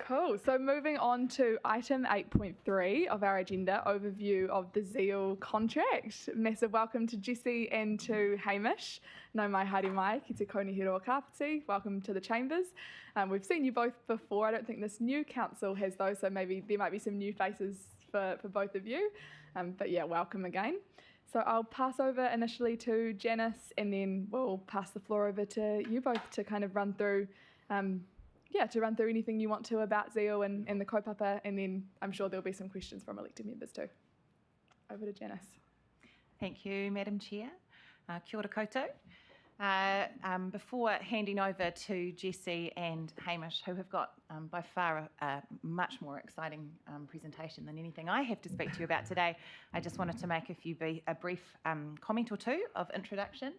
Cool. So moving on to item 8.3 of our agenda, overview of the Zeal contract. Massive welcome to Jessie and to Hamish. Nau mai haere mai, ki te Konihiroa Kapiti. Welcome to the chambers. We've seen you both before. I don't think this new council has those, so maybe there might be some new faces for both of you. But yeah, welcome again. So I'll pass over initially to Janice, and then we'll pass the floor over to you both to kind of run through anything you want to about Zeal and the kaupapa, and then I'm sure there'll be some questions from elected members too. Over to Janice. Thank you, Madam Chair. Kia ora koutou. Before handing over to Jessie and Hamish, who have got by far a much more exciting presentation than anything I have to speak to you about today, I just wanted to make a brief comment or two of introduction.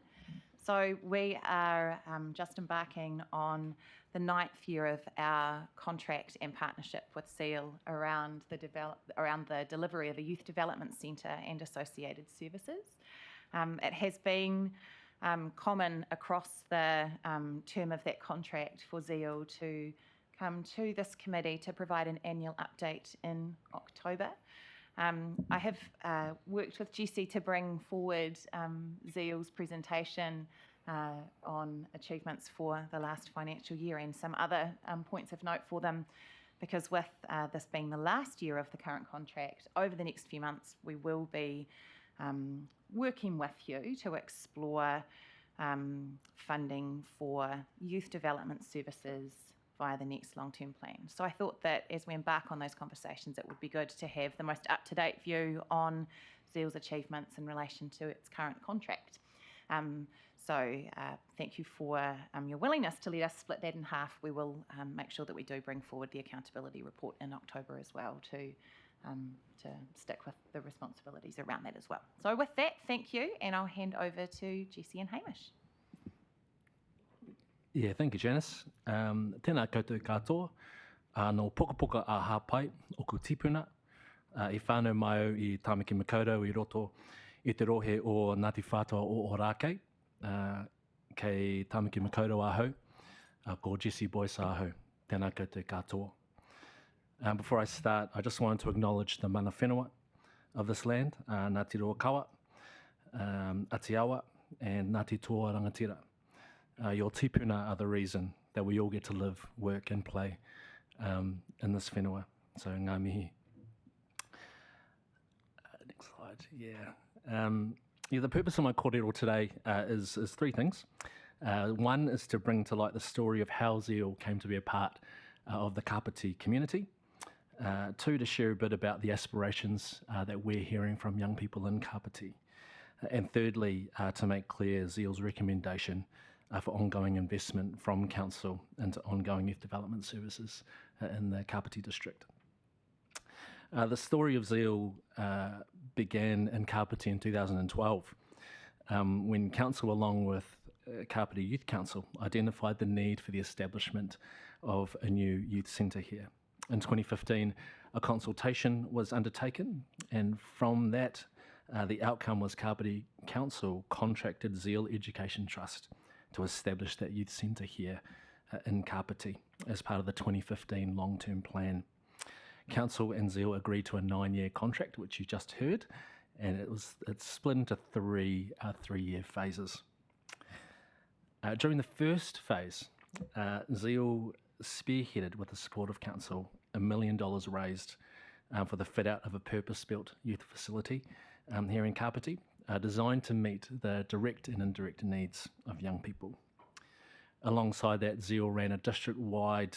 So we are just embarking on the 9th year of our contract and partnership with Zeal around the delivery of a youth development centre and associated services. It has been common across the term of that contract for Zeal to come to this committee to provide an annual update in October. I have worked with Jessie to bring forward Zeal's presentation on achievements for the last financial year and some other points of note for them, because with this being the last year of the current contract, over the next few months we will be working with you to explore funding for youth development services via the next long-term plan. So I thought that as we embark on those conversations, it would be good to have the most up-to-date view on Zeal's achievements in relation to its current contract. So thank you for your willingness to let us split that in half. We will make sure that we do bring forward the accountability report in October as well to stick with the responsibilities around that as well. So with that, thank you, and I'll hand over to Jessie and Hamish. Yeah, thank you, Janice. Tēnā koutou katoa. No poka a hapai o ku tipuna. I whānau mai au I Tāmaki Makaurau I roto I te rohe o Ngāti Whātua o Ōrākei. Kei Tāmaki Makaurau ahau. Ko Jessie Boyce ahau. Tēnā koutou katoa. Before I start, I just wanted to acknowledge the mana whenua of this land, Ngāti Roa Kawa, Atiawa, and Ngāti Toa Rangatira. Your tipuna are the reason that we all get to live, work and play in this whenua. So ngā mihi. Next slide, yeah. The purpose of my kōrero today is three things. One is to bring to light the story of how Zeal came to be a part of the Kapiti community. Two, to share a bit about the aspirations that we're hearing from young people in Kapiti. And thirdly, to make clear Zeal's recommendation for ongoing investment from Council into ongoing youth development services in the Kapiti district. The story of Zeal began in Kapiti in 2012 when Council, along with Kapiti Youth Council, identified the need for the establishment of a new youth centre here. In 2015, a consultation was undertaken, and from that, the outcome was Kapiti Council contracted Zeal Education Trust to establish that youth centre here in Kapiti as part of the 2015 long-term plan. Council and Zeal agreed to a 9-year contract, which you just heard, and it's split into three 3-year phases. During the first phase, Zeal spearheaded, with the support of Council, $1 million raised for the fit-out of a purpose-built youth facility here in Kapiti, designed to meet the direct and indirect needs of young people. Alongside that, Zeal ran a district-wide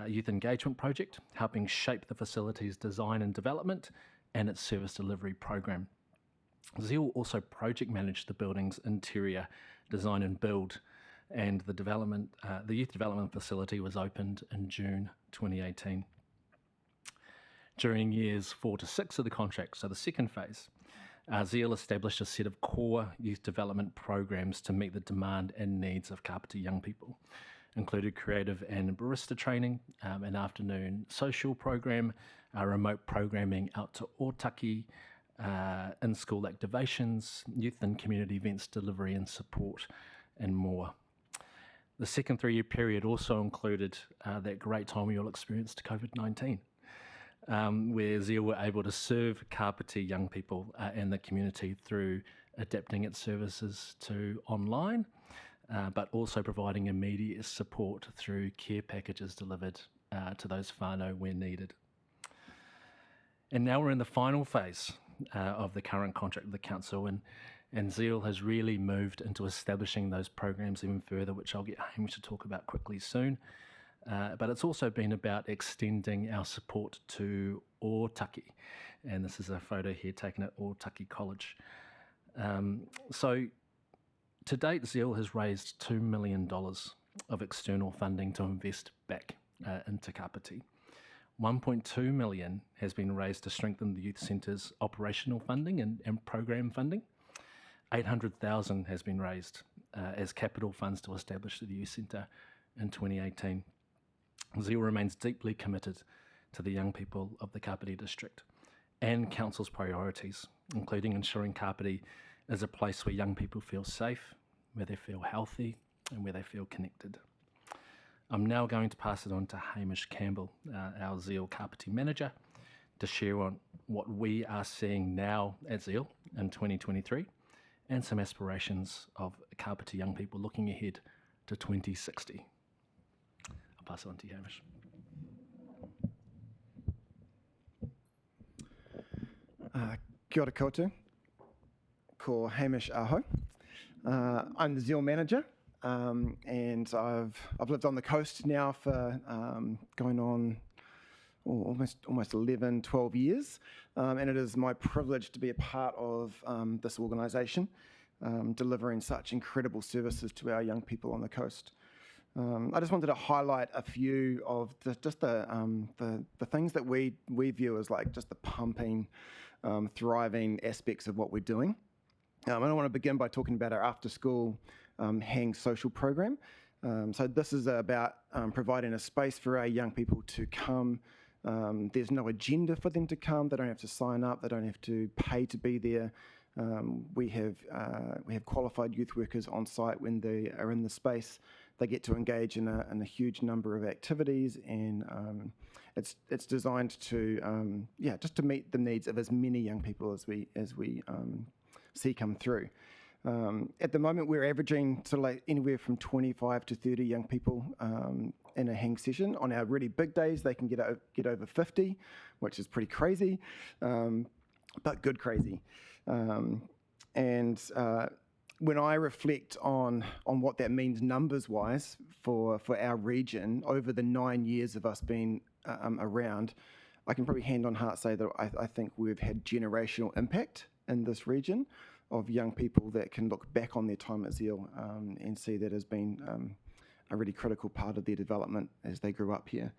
youth engagement project, helping shape the facility's design and development and its service delivery program. Zeal also project managed the building's interior design and build, and the youth development facility was opened in June 2018. During years 4 to 6 of the contract, so the second phase, Zeal established a set of core youth development programs to meet the demand and needs of Kapiti young people. Included creative and barista training, an afternoon social program, remote programming out to Ōtaki, in-school activations, youth and community events delivery and support, and more. The second 3-year period also included that great time we all experienced COVID-19, where Zeal were able to serve Kapiti young people and the community through adapting its services to online, but also providing immediate support through care packages delivered to those whānau where needed. And now we're in the final phase of the current contract with the council, and Zeal has really moved into establishing those programs even further, which I'll get Hamish to talk about quickly soon. But it's also been about extending our support to Ōtaki, and this is a photo here taken at Ōtaki College. So to date, Zeal has raised $2 million of external funding to invest back into Kapiti. 1.2 million has been raised to strengthen the youth centre's operational funding and program funding. 800,000 has been raised as capital funds to establish the youth centre in 2018. Zeal remains deeply committed to the young people of the Kapiti district and council's priorities, including ensuring Kapiti is a place where young people feel safe, where they feel healthy, and where they feel connected. I'm now going to pass it on to Hamish Campbell, our Zeal Kapiti manager, to share on what we are seeing now at Zeal in 2023 and some aspirations of Kapiti young people looking ahead to 2060. I'll pass it on to you, Hamish. Kia ora koutou. Ko Hamish Aho. I'm the Zeal manager, and I've lived on the coast now for going on almost 11, 12 years, and it is my privilege to be a part of this organisation, delivering such incredible services to our young people on the coast. I just wanted to highlight a few of the things that we view as like just the pumping, thriving aspects of what we're doing. I want to begin by talking about our after-school hang social program. So this is about providing a space for our young people to come. There's no agenda for them to come. They don't have to sign up. They don't have to pay to be there. We have qualified youth workers on site when they are in the space. They get to engage in a huge number of activities, and it's designed to just to meet the needs of as many young people as we see come through. At the moment, we're averaging sort of like anywhere from 25 to 30 young people in a hang session. On our really big days, they can get over 50, which is pretty crazy, but good crazy. When I reflect on what that means numbers-wise for our region over the 9 years of us being around, I can probably hand on heart say that I think we've had generational impact in this region of young people that can look back on their time at Zeal and see that as being a really critical part of their development as they grew up here.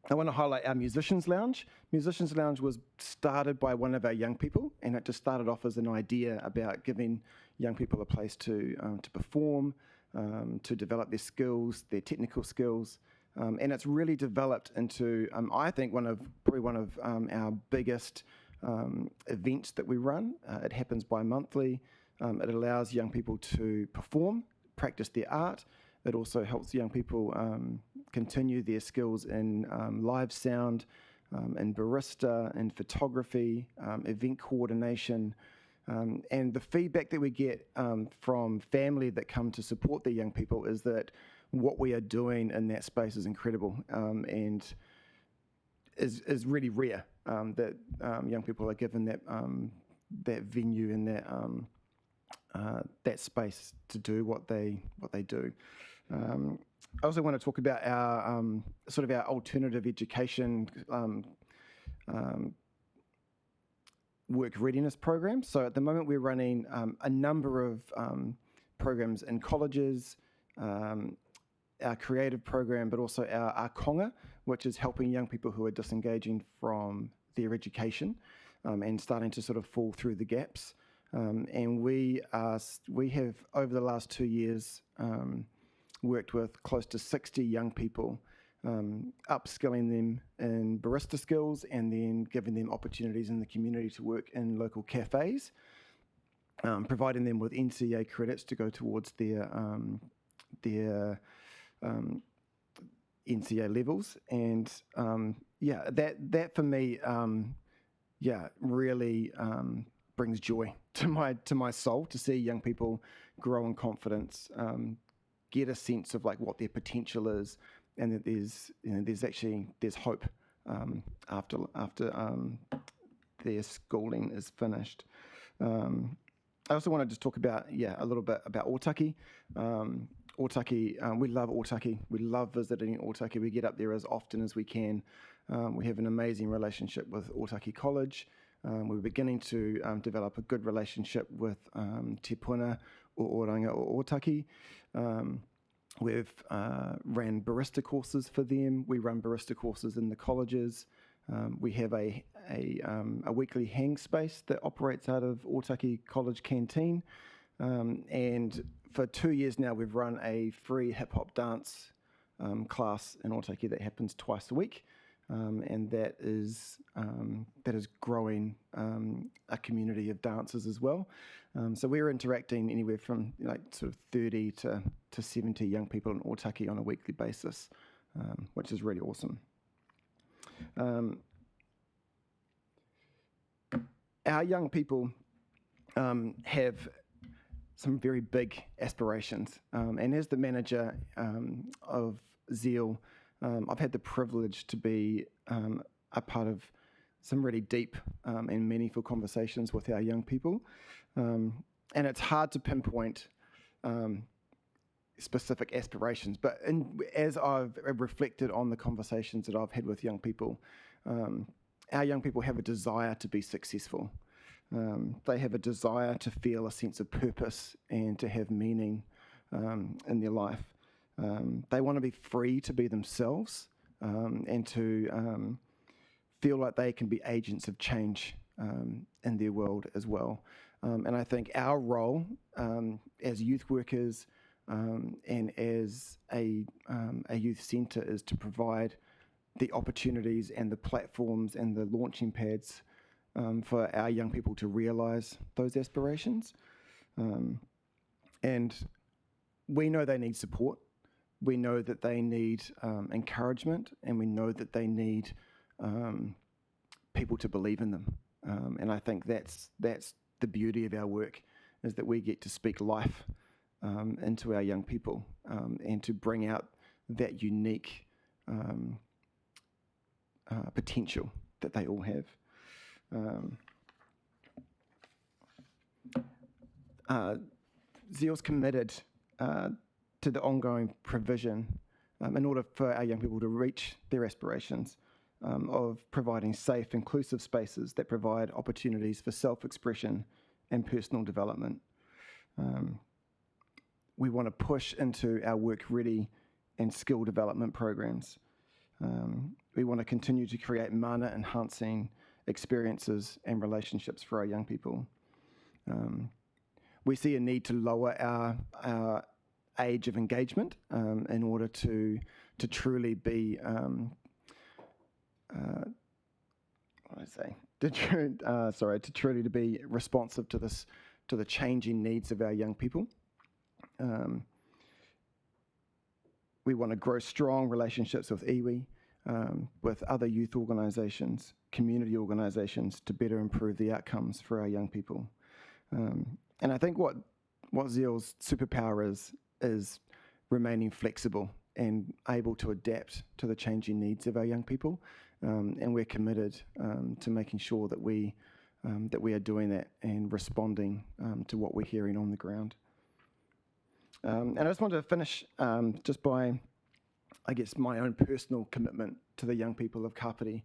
I want to highlight our Musicians Lounge. Musicians Lounge was started by one of our young people, and it just started off as an idea about giving young people a place to perform, to develop their skills, their technical skills, and it's really developed into, I think, one of our biggest events that we run. It happens bi-monthly. It allows young people to perform, practice their art. It also helps young people continue their skills in live sound, in barista, in photography, event coordination. And the feedback that we get from family that come to support their young people is that what we are doing in that space is incredible and is really rare, that young people are given that venue and that space to do what they do. I also want to talk about our sort of our alternative education work readiness program. So at the moment we're running a number of programs in colleges, our creative program, but also our konga, which is helping young people who are disengaging from their education and starting to sort of fall through the gaps. And we have over the last 2 years worked with close to 60 young people, upskilling them in barista skills and then giving them opportunities in the community to work in local cafes, providing them with NCA credits to go towards their NCA levels, and that for me, really brings joy to my soul to see young people grow in confidence, get a sense of like what their potential is, and that there's hope after their schooling is finished. I also want to just talk about a little bit about Otaki. Otaki, we love Otaki. We love visiting Otaki. We get up there as often as we can. We have an amazing relationship with Otaki College. We're beginning to develop a good relationship with Te Puna or Oranga or Otaki. We've ran barista courses for them. We run barista courses in the colleges. We have a weekly hang space that operates out of Otaki College Canteen. And for 2 years now, we've run a free hip-hop dance class in Otaki that happens twice a week. And that is growing a community of dancers as well. So we're interacting anywhere from like sort of 30 to 70 young people in Otaki on a weekly basis, which is really awesome. Our young people have some very big aspirations, and as the manager of Zeal, I've had the privilege to be a part of some really deep and meaningful conversations with our young people, and it's hard to pinpoint specific aspirations, but as I've reflected on the conversations that I've had with young people, our young people have a desire to be successful. They have a desire to feel a sense of purpose and to have meaning in their life. They want to be free to be themselves and to feel like they can be agents of change in their world as well. And I think our role as youth workers and as a youth centre is to provide the opportunities and the platforms and the launching pads for our young people to realise those aspirations. And we know they need support. We know that they need encouragement, and we know that they need people to believe in them. And I think that's the beauty of our work, is that we get to speak life into our young people and to bring out that unique potential that they all have. Zeal's committed to the ongoing provision in order for our young people to reach their aspirations of providing safe, inclusive spaces that provide opportunities for self-expression and personal development. We want to push into our work-ready and skill development programs. We want to continue to create mana-enhancing experiences and relationships for our young people. We see a need to lower our age of engagement in order to truly be to truly be responsive to the changing needs of our young people. We want to grow strong relationships with iwi, with other youth organisations, community organisations, to better improve the outcomes for our young people. And I think what Zeal's superpower is remaining flexible and able to adapt to the changing needs of our young people. And we're committed to making sure that we are doing that and responding to what we're hearing on the ground. And I just wanted to finish just by, I guess, my own personal commitment to the young people of Kapiti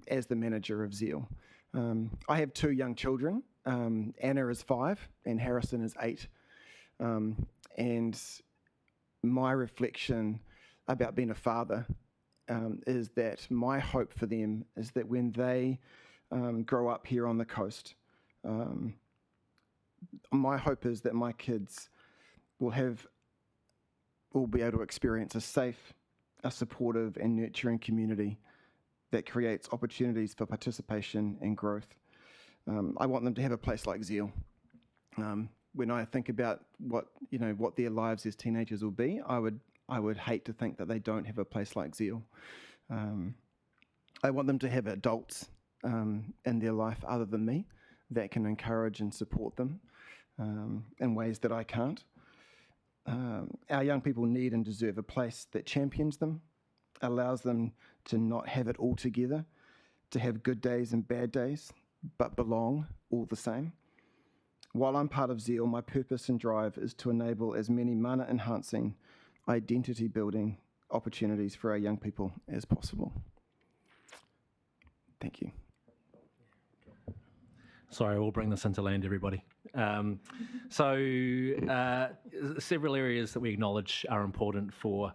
as the manager of Zeal. I have 2 young children. Anna is 5 and Harrison is 8. And my reflection about being a father is that my hope for them is that when they grow up here on the coast, my hope is that my kids will be able to experience a safe, a supportive and nurturing community that creates opportunities for participation and growth. I want them to have a place like Zeal, when I think about what their lives as teenagers will be, I would hate to think that they don't have a place like Zeal. I want them to have adults in their life other than me that can encourage and support them in ways that I can't. Our young people need and deserve a place that champions them, allows them to not have it all together, to have good days and bad days, but belong all the same. While I'm part of Zeal, my purpose and drive is to enable as many mana-enhancing, identity-building opportunities for our young people as possible. Thank you. Sorry, we'll bring this into land, everybody. Several areas that we acknowledge are important for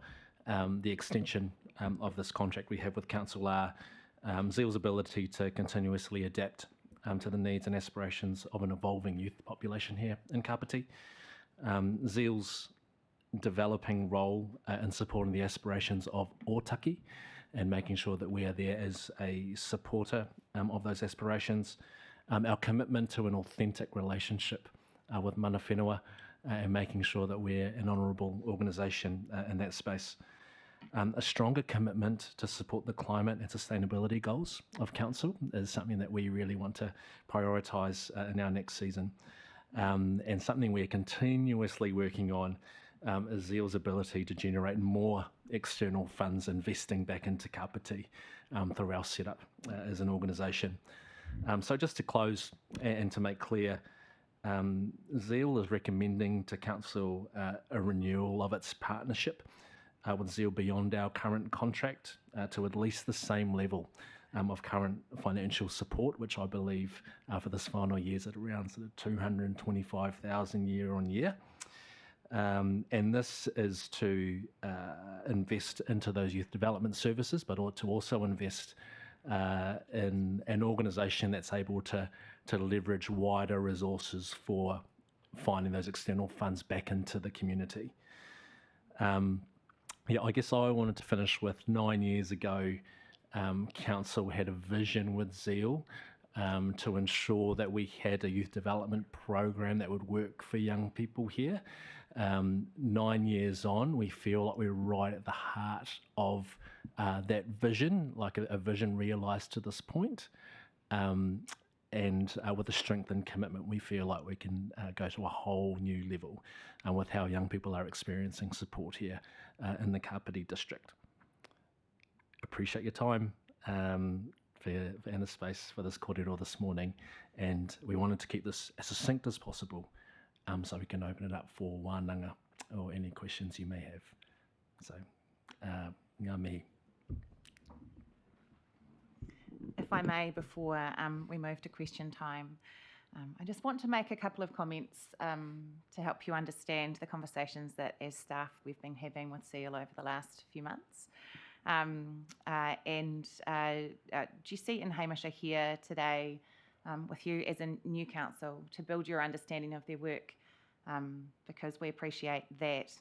the extension of this contract we have with Council are Zeal's ability to continuously adapt to the needs and aspirations of an evolving youth population here in Kapiti. Zeal's developing role in supporting the aspirations of Ōtaki and making sure that we are there as a supporter of those aspirations. Our commitment to an authentic relationship with mana whenua and making sure that we're an honourable organisation in that space. A stronger commitment to support the climate and sustainability goals of Council is something that we really want to prioritise in our next season. And something we're continuously working on is Zeal's ability to generate more external funds investing back into Kapiti through our setup as an organisation. So just to close and to make clear, Zeal is recommending to Council a renewal of its partnership with Zeal beyond our current contract to at least the same level of current financial support, which I believe for this final year is at around sort of 225,000 year on year. And this is to invest into those youth development services, but to also invest in an organisation that's able to leverage wider resources for finding those external funds back into the community. I guess I wanted to finish with 9 years ago, Council had a vision with Zeal to ensure that we had a youth development program that would work for young people here. 9 years on, we feel like we're right at the heart of that vision, like a vision realised to this point. And with a strength and commitment, we feel like we can go to a whole new level with how young people are experiencing support here in the Kapiti district. Appreciate your time and the space for this kōrero this morning, and we wanted to keep this as succinct as possible so we can open it up for wānanga or any questions you may have. So, ngā mihi. If I may, before we move to question time, I just want to make a couple of comments to help you understand the conversations that as staff we've been having with Zeal over the last few months. Jesse and Hamish are here today with you as a new council to build your understanding of their work, because we appreciate that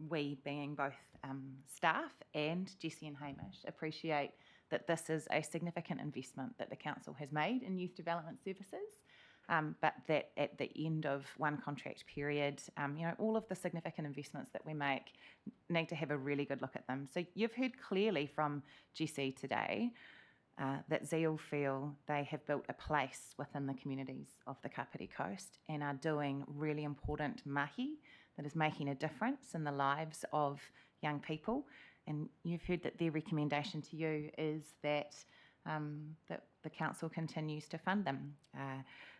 we, being both staff and Jesse and Hamish, appreciate that this is a significant investment that the council has made in youth development services, but that at the end of one contract period, all of the significant investments that we make need to have a really good look at them. So you've heard clearly from Jesse today that Zeal feel they have built a place within the communities of the Kapiti Coast and are doing really important mahi that is making a difference in the lives of young people. And you've heard that their recommendation to you is that that the council continues to fund them.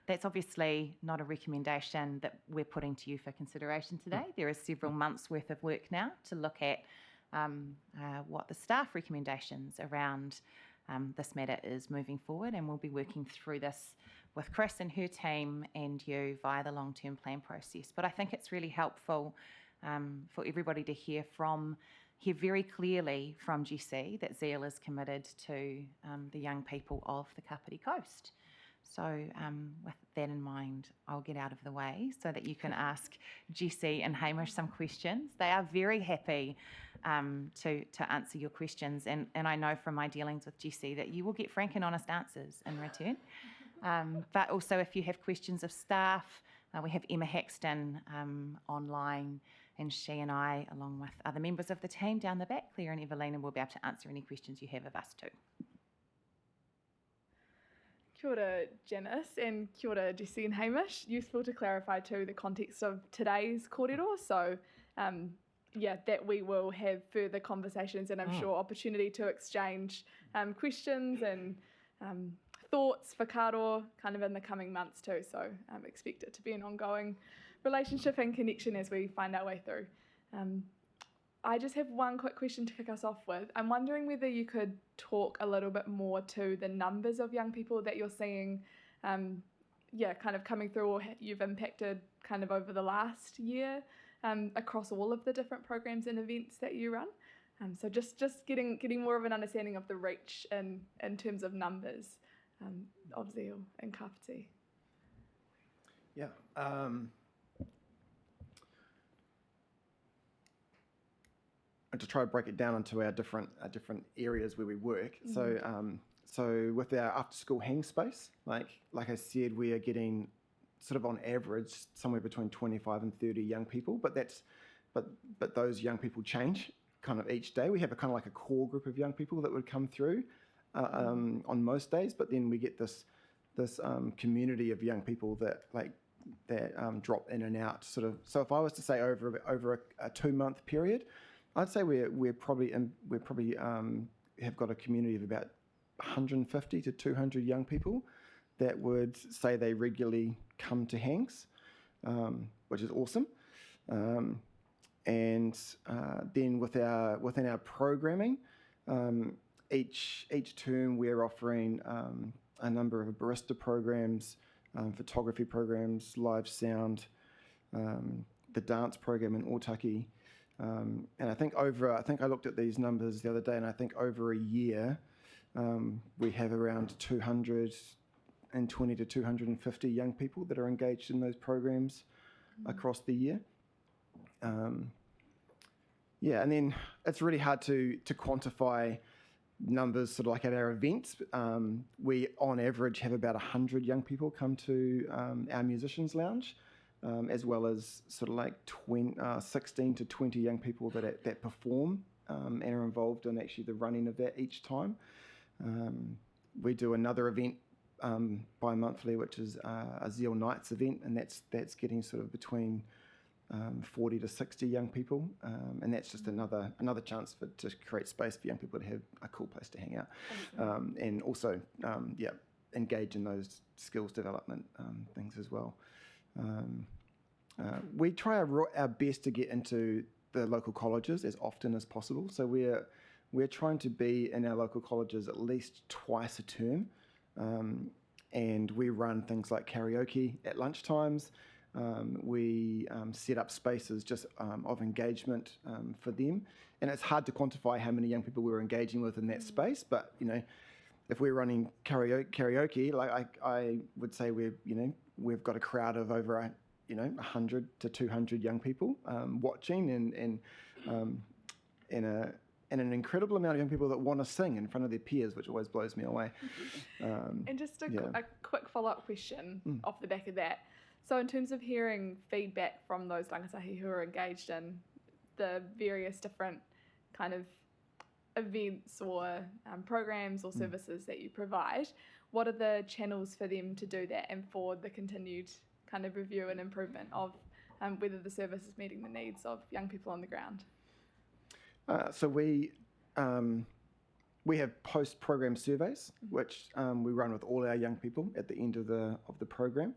That's obviously not a recommendation that we're putting to you for consideration today. There is several months' worth of work now to look at what the staff recommendations around this matter is moving forward, and we'll be working through this with Chris and her team and you via the long-term plan process. But I think it's really helpful for everybody to hear very clearly from Jesse that Zeal is committed to the young people of the Kapiti Coast. So with that in mind, I'll get out of the way so that you can ask Jesse and Hamish some questions. They are very happy to answer your questions, and I know from my dealings with Jesse that you will get frank and honest answers in return. But also if you have questions of staff, We have Emma Haxton online, and she and I, along with other members of the team down the back, Claire and Evelina, will be able to answer any questions you have of us too. Kia ora, Janice, and kia ora, Jessie and Hamish. Useful to clarify too the context of today's kōrero, so that we will have further conversations and I'm sure opportunity to exchange questions and thoughts for karo kind of in the coming months too, so expect it to be an ongoing relationship and connection as we find our way through. I just have one quick question to kick us off with. I'm wondering whether you could talk a little bit more to the numbers of young people that you're seeing, kind of coming through or you've impacted kind of over the last year across all of the different programs and events that you run. So just getting more of an understanding of the reach in terms of numbers of Zeal and Kapiti. Yeah. And to try to break it down into our different areas where we work. Mm-hmm. So with our after school hang space, like I said, we are getting sort of on average somewhere between 25 and 30 young people, but those young people change kind of each day. We have a kind of like a core group of young people that would come through on most days, but then we get this community of young people that drop in and out sort of. So if I was to say over a 2-month period, I'd say we're probably have got a community of about 150 to 200 young people that would say they regularly come to hangs, which is awesome. And then within our programming, each term we're offering a number of barista programs, photography programs, live sound, the dance program in Otaki. And I think I looked at these numbers the other day, and I think over a year we have around 220 to 250 young people that are engaged in those programs across the year. And then it's really hard to quantify numbers sort of like at our events. We on average have about 100 young people come to our musicians lounge. As well as sort of like 16 to 20 young people that perform and are involved in actually the running of that each time. We do another event bi-monthly, which is a Zeal Nights event, and that's getting sort of between 40 to 60 young people, and that's just another chance to create space for young people to have a cool place to hang out, and also engage in those skills development things as well. We try our best to get into the local colleges as often as possible. So we're trying to be in our local colleges at least twice a term, and we run things like karaoke at lunchtimes. We set up spaces just of engagement for them, and it's hard to quantify how many young people we're engaging with in that space. But if we're running karaoke, like I would say we've got a crowd of over 100 to 200 young people watching, and an incredible amount of young people that want to sing in front of their peers, which always blows me away. And just a quick follow-up question off the back of that. So in terms of hearing feedback from those rangasahi who are engaged in the various different kind of events or programs or services that you provide, what are the channels for them to do that and for the continued kind of review and improvement of whether the service is meeting the needs of young people on the ground? So we have post-program surveys, which we run with all our young people at the end of the program,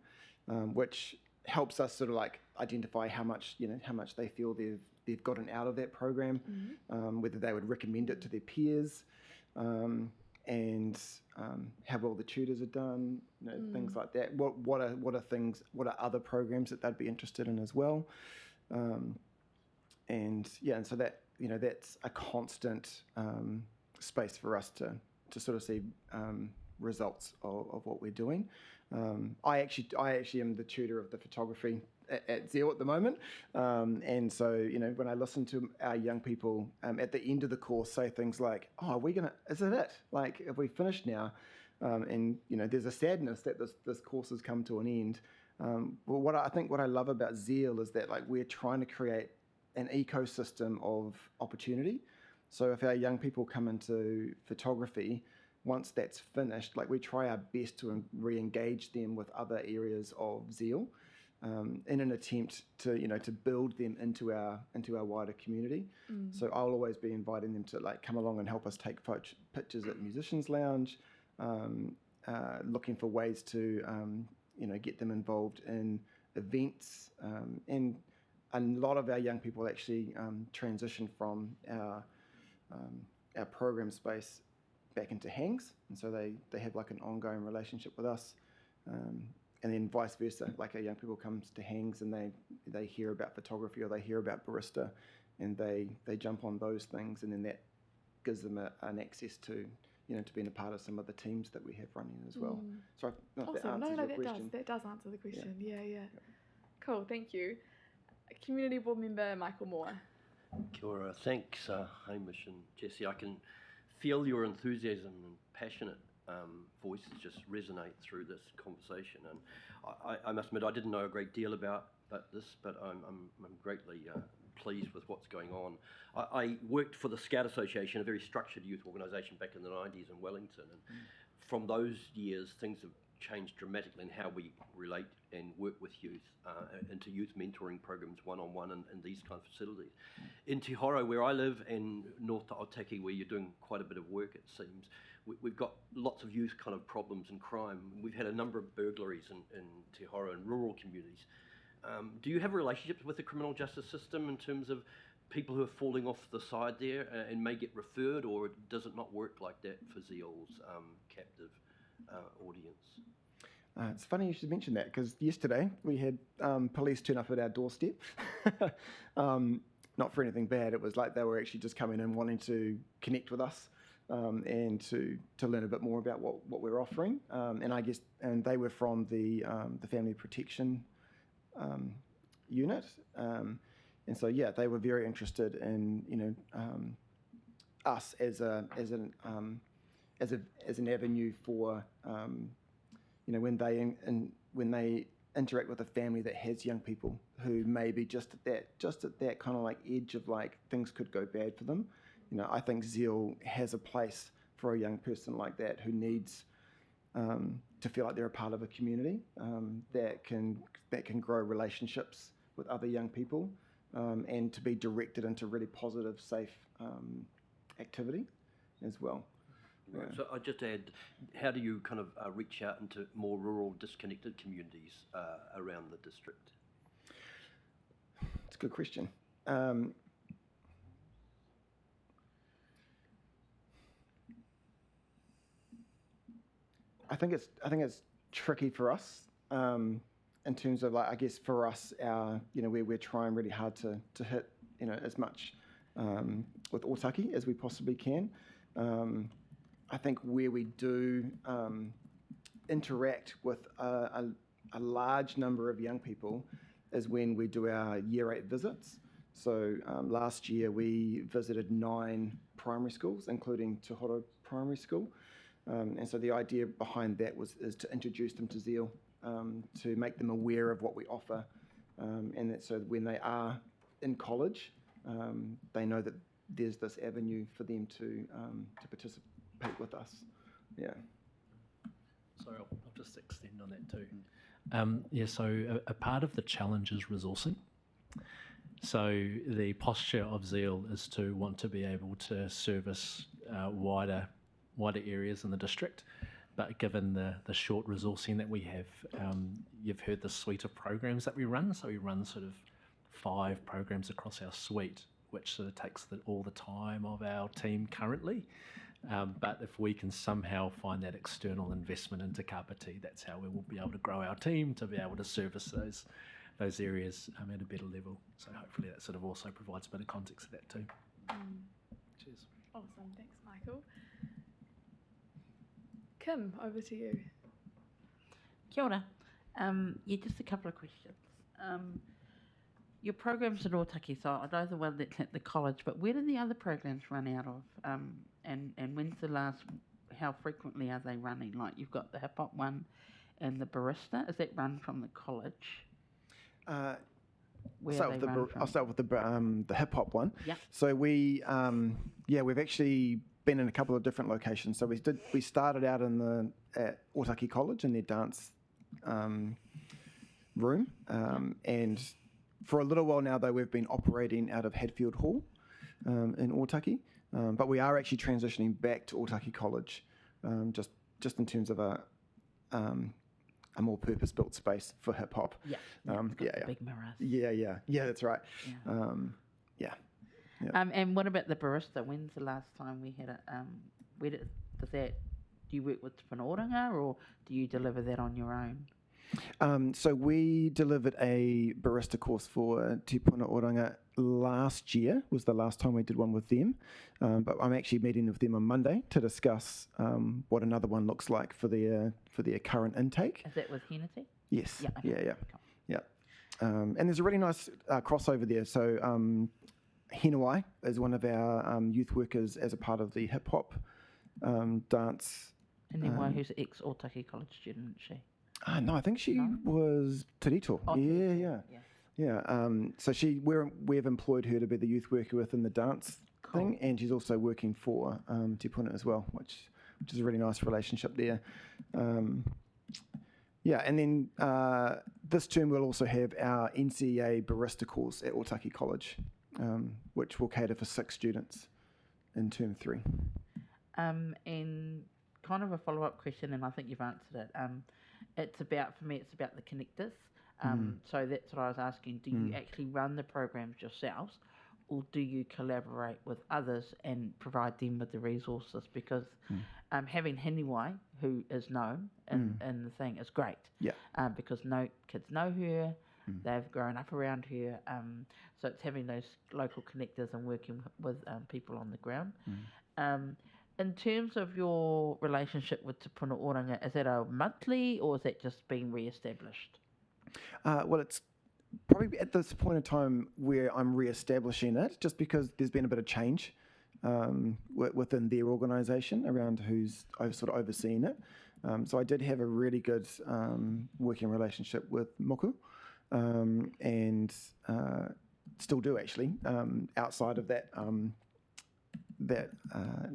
which helps us sort of like identify how much they feel they've gotten out of that program, whether they would recommend it to their peers, and how well the tutors are done, things like that. What are other programs that they'd be interested in as well, and so that that's a constant space for us to sort of see results of what we're doing. I actually am the tutor of the photography at Zeal at the moment, and so when I listen to our young people at the end of the course say things like, "Oh, is it? Like, have we finished now?" And there's a sadness that this course has come to an end. Well, what I love about Zeal is that like we're trying to create an ecosystem of opportunity. So if our young people come into photography, once that's finished, like we try our best to re-engage them with other areas of Zeal, in an attempt to to build them into our wider community. So I'll always be inviting them to like come along and help us take pictures at Musicians Lounge, looking for ways to get them involved in events, and a lot of our young people actually transition from our program space back into Hangs, and so they have like an ongoing relationship with us, and then vice versa. Like our young people comes to Hangs and they hear about photography or they hear about barista, and they jump on those things, and then that gives them an access to to being a part of some of the teams that we have running as well. So I don't know if that Awesome. answers your That question. does answer the question. Yeah. Cool. Thank you. Community board member Michael Moore. Kia ora. Thanks, Hamish and Jesse. I can feel your enthusiasm and passionate voices just resonate through this conversation. And I must admit, I didn't know a great deal about this, but I'm greatly pleased with what's going on. I worked for the Scout Association, a very structured youth organisation back in the 90s in Wellington. And from those years, things have changed dramatically in how we relate and work with youth, into youth mentoring programs one-on-one and these kind of facilities. In Te Horo, where I live, and North Taotaki, where you're doing quite a bit of work, it seems, we've got lots of youth kind of problems and crime. We've had a number of burglaries in Te Horo and rural communities. Do you have relationships with the criminal justice system in terms of people who are falling off the side there and may get referred, or does it not work like that for Zeal's captive audience? It's funny you should mention that, because yesterday we had police turn up at our doorstep. Not for anything bad. It was like they were actually just coming in wanting to connect with us, and to learn a bit more about what we're offering. And they were from the Family Protection unit. And so they were very interested in us as an avenue for when they interact with a family that has young people who may be just at that kind of like edge of like things could go bad for them. I think Zeal has a place for a young person like that who needs to feel like they're a part of a community that can grow relationships with other young people, and to be directed into really positive, safe activity as well. Right. So I just add, how do you kind of reach out into more rural, disconnected communities around the district? It's a good question. I think it's tricky for us, in terms of like, I guess for us, our we're trying really hard to hit as much with Otaki as we possibly can. I think where we do interact with a large number of young people is when we do our Year 8 visits. So last year we visited 9 primary schools, including Te Horo Primary School. And so the idea behind that is to introduce them to Zeal, to make them aware of what we offer, and that so when they are in college, they know that there's this avenue for them to participate with us. Yeah. Sorry, I'll just extend on that too. So a part of the challenge is resourcing. So the posture of Zeal is to want to be able to service wider areas in the district, but given the short resourcing that we have, you've heard the suite of programs that we run. So we run sort of 5 programs across our suite, which sort of takes all the time of our team currently. But if we can somehow find that external investment into Kapiti, that's how we will be able to grow our team to be able to service those areas at a better level. So hopefully that sort of also provides a bit of context to that too. Cheers. Awesome. Thanks, Michael. Kim, over to you. Kia ora. Just a couple of questions. Your programs at Otaki, so I know the one that's at the college, but where do the other programs run out of? And when's the last, how frequently are they running? Like you've got the hip hop one and the barista. Is that run from the college? Where Start they with the run from? I'll start with the hip hop one. Yep. So we've actually been in a couple of different locations. So we started out at Otaki College in their dance room, and for a little while now though we've been operating out of Hadfield Hall in Otaki, but we are actually transitioning back to Otaki College, just in terms of a more purpose-built space for hip hop. Yeah. Big mirrors. Yeah, that's right. Yeah. And what about the barista? When's the last time we had it? Do you work with Te Oranga, or do you deliver that on your own? So we delivered a barista course for Te Oranga last year, was the last time we did one with them. But I'm actually meeting with them on Monday to discuss what another one looks like for their current intake. Is that with Henity? Yes. Yeah. Okay. Yeah. And there's a really nice crossover there. So Henawai is one of our youth workers as a part of the hip hop dance. And then one who's ex Otaki College student, isn't she? No, I think she was Tirito. Oh, Yeah. So we've employed her to be the youth worker within the dance thing, and she's also working for Te Puna as well, which is a really nice relationship there. And then this term we'll also have our NCEA barista course at Otaki College, which will cater for 6 students in term 3. And kind of a follow-up question, and I think you've answered it. It's about the connectors. So that's what I was asking. Do you actually run the programs yourselves, or do you collaborate with others and provide them with the resources? Because having Henawai, who is known in the thing, is great. Yeah. Because kids know her, they've grown up around her. So it's having those local connectors and working with people on the ground. In terms of your relationship with Te Oranga, is that a monthly, or is that just being re-established? Well, it's probably at this point in time where I'm re-establishing it, just because there's been a bit of change within their organisation around who's sort of overseeing it. So I did have a really good working relationship with Moku, and still do actually outside of that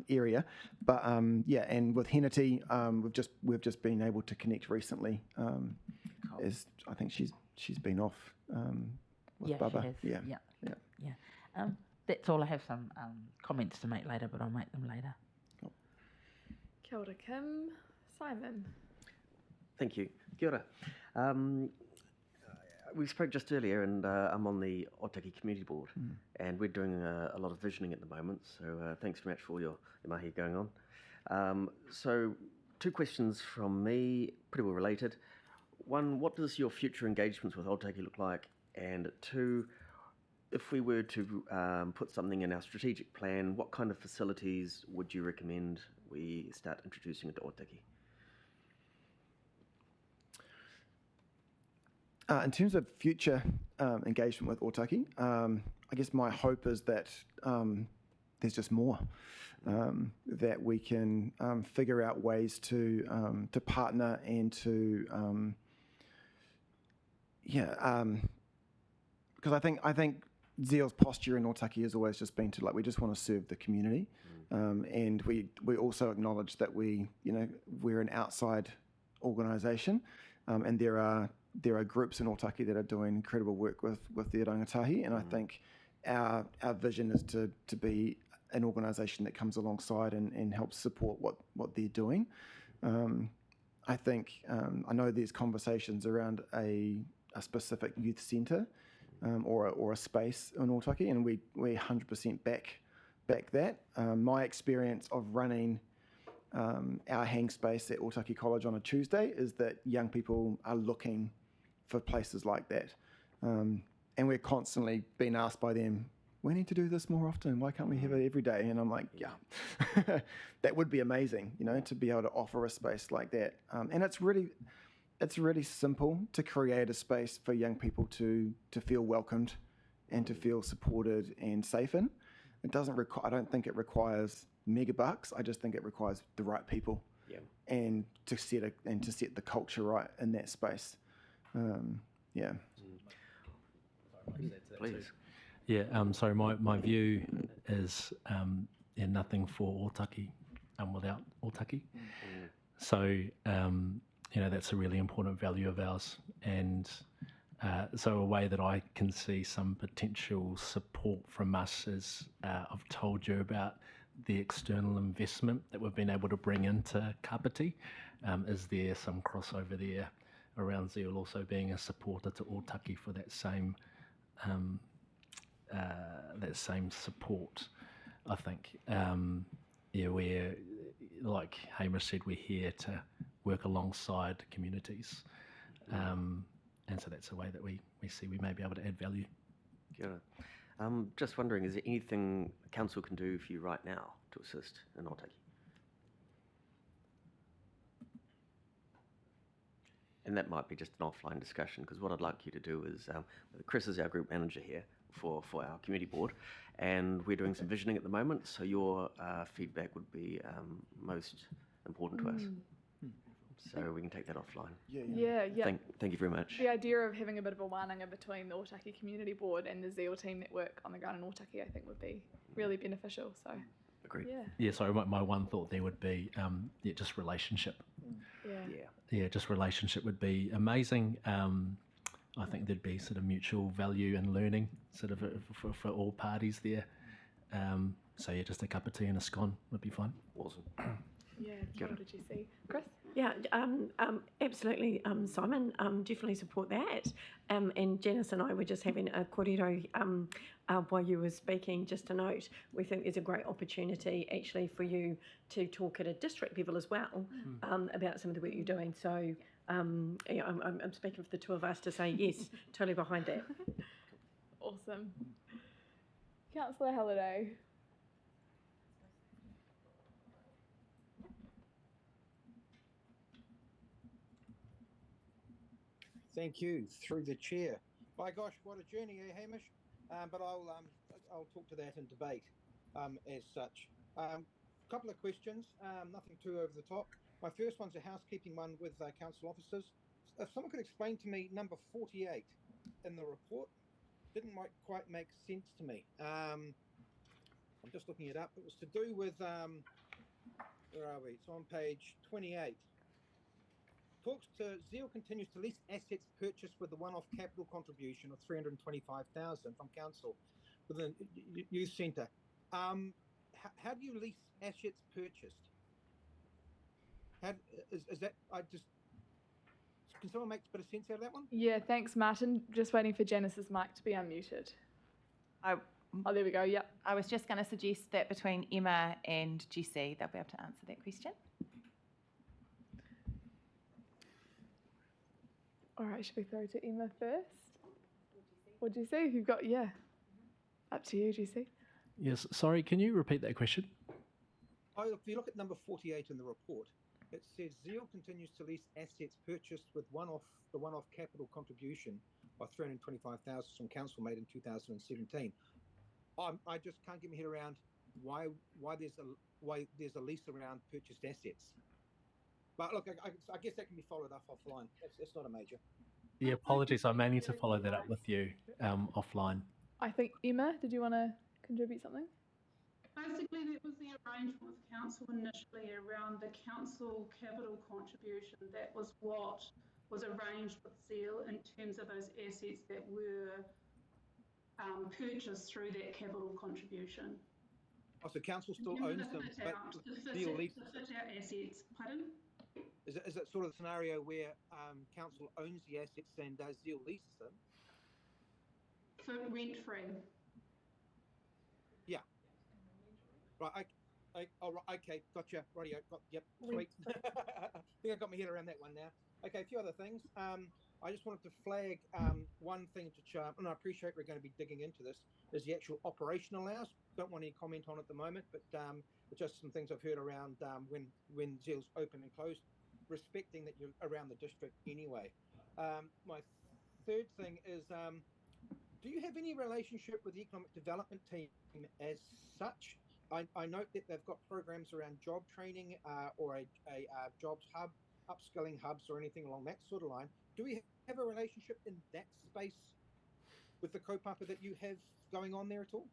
area, but and with Henity, we've just been able to connect recently. As I think she's been off with Bubba. She has. Yeah. That's all. I have some comments to make later, but I'll make them later. Cool. Kia ora, Kim. Simon. Thank you. Kia ora. We spoke just earlier, and I'm on the Otaki Community Board, and we're doing a lot of visioning at the moment, so thanks very much for all your mahi going on. So 2 questions from me, pretty well related. 1, what does your future engagements with Otaki look like? And 2, if we were to put something in our strategic plan, what kind of facilities would you recommend we start introducing into Otaki? In terms of future engagement with Otaki, I guess my hope is that there's just more, that we can figure out ways to partner and to because I think Zeal's posture in Otaki has always just been to we just want to serve the community, and we also acknowledge that we're an outside organisation, and there are groups in Otaki that are doing incredible work with their rangatahi, and I think our vision is to be an organisation that comes alongside and helps support what they're doing. I think I know there's conversations around a specific youth centre or a space in Otaki, and we 100% back that. My experience of running our hang space at Otaki College on a Tuesday is that young people are looking for places like that, and we're constantly being asked by them, we need to do this more often, why can't we have it every day? And I'm like, yeah, that would be amazing, to be able to offer a space like that. And it's really simple to create a space for young people to feel welcomed and to feel supported and safe in. It doesn't I don't think it requires megabucks. I just think it requires the right people. Yeah. and to set the culture right in that space. Yeah. Please. Yeah, so my view is nothing for Otaki without Otaki. So, that's a really important value of ours. And so a way that I can see some potential support from us is I've told you about the external investment that we've been able to bring into Kapiti. Is there some crossover there around Zeal also being a supporter to Otaki for that same support, I think. We're, like Hamish said, we're here to work alongside communities. And so that's a way that we see we may be able to add value. Kia ora. Just wondering, is there anything council can do for you right now to assist in Otaki? And that might be just an offline discussion, because what I'd like you to do is, Chris is our group manager here for our community board, and we're doing some visioning at the moment, so your feedback would be most important to us. So we can take that offline. Yeah. Thank you very much. The idea of having a bit of a wānanga between the Otaki Community Board and the Zeal team that work on the ground in Otaki, I think would be really beneficial. So, Agreed. Yeah, so my one thought there would be just relationship. Yeah, just relationship would be amazing. I think there'd be sort of mutual value and learning sort of for all parties there. So yeah, just a cup of tea and a scone would be fine. Awesome. Yeah, what did you see? Chris? Yeah, absolutely, Simon. Definitely support that. And Janice and I were just having a kōrero while you were speaking, just to note, we think there's a great opportunity actually for you to talk at a district level as well about some of the work you're doing. So I'm speaking for the two of us to say yes, totally behind that. Awesome. Councillor Halliday. Thank you, through the chair. By gosh, what a journey, Hamish? But I'll talk to that in debate as such. Couple of questions, nothing too over the top. My first one's a housekeeping one with council officers. If someone could explain to me number 48 in the report, didn't quite make sense to me. I'm just looking it up. It was to do with, where are we? It's on page 28. Talks to Zeal continues to lease assets purchased with the one-off capital contribution of $325,000 from council with the youth centre. How do you lease assets purchased? How is that? Can someone make a bit of sense out of that one? Yeah, thanks, Martin. Just waiting for Janice's mic to be unmuted. Oh, there we go. Yep. I was just going to suggest that between Emma and Jessie, they'll be able to answer that question. All right, should we throw to Emma first? What do you see? You've got, up to you, Jessie. Yes, sorry, can you repeat that question? Oh, if you look at number 48 in the report, it says Zeal continues to lease assets purchased with the one-off capital contribution of $325,000 from council made in 2017. I just can't get my head around why there's a lease around purchased assets. But look, I guess that can be followed up offline. It's not a major. Yeah, apologies. I may need to follow that up with you offline. I think, Emma, did you want to contribute something? Basically, that was the arrangement with council initially around the council capital contribution. That was what was arranged with Zeal in terms of those assets that were purchased through that capital contribution. Oh, so council still owns them, but Zeal leases them? To fit out assets, pardon? Is it sort of a scenario where council owns the assets and Zeal leases them? For rent-free. Yeah. Right. Okay. Gotcha. Rightio. Yep. Sweet. I think I got my head around that one now. Okay. A few other things. I just wanted to flag one thing and I appreciate we're going to be digging into this, is the actual operational hours. Don't want any comment on at the moment, but just some things I've heard around when Zeal's open and closed, respecting that you're around the district anyway. My third thing is, do you have any relationship with the economic development team as such? I note that they've got programs around job training or a jobs hub, upskilling hubs, or anything along that sort of line. Do we have a relationship in that space with the kaupapa that you have going on there at all?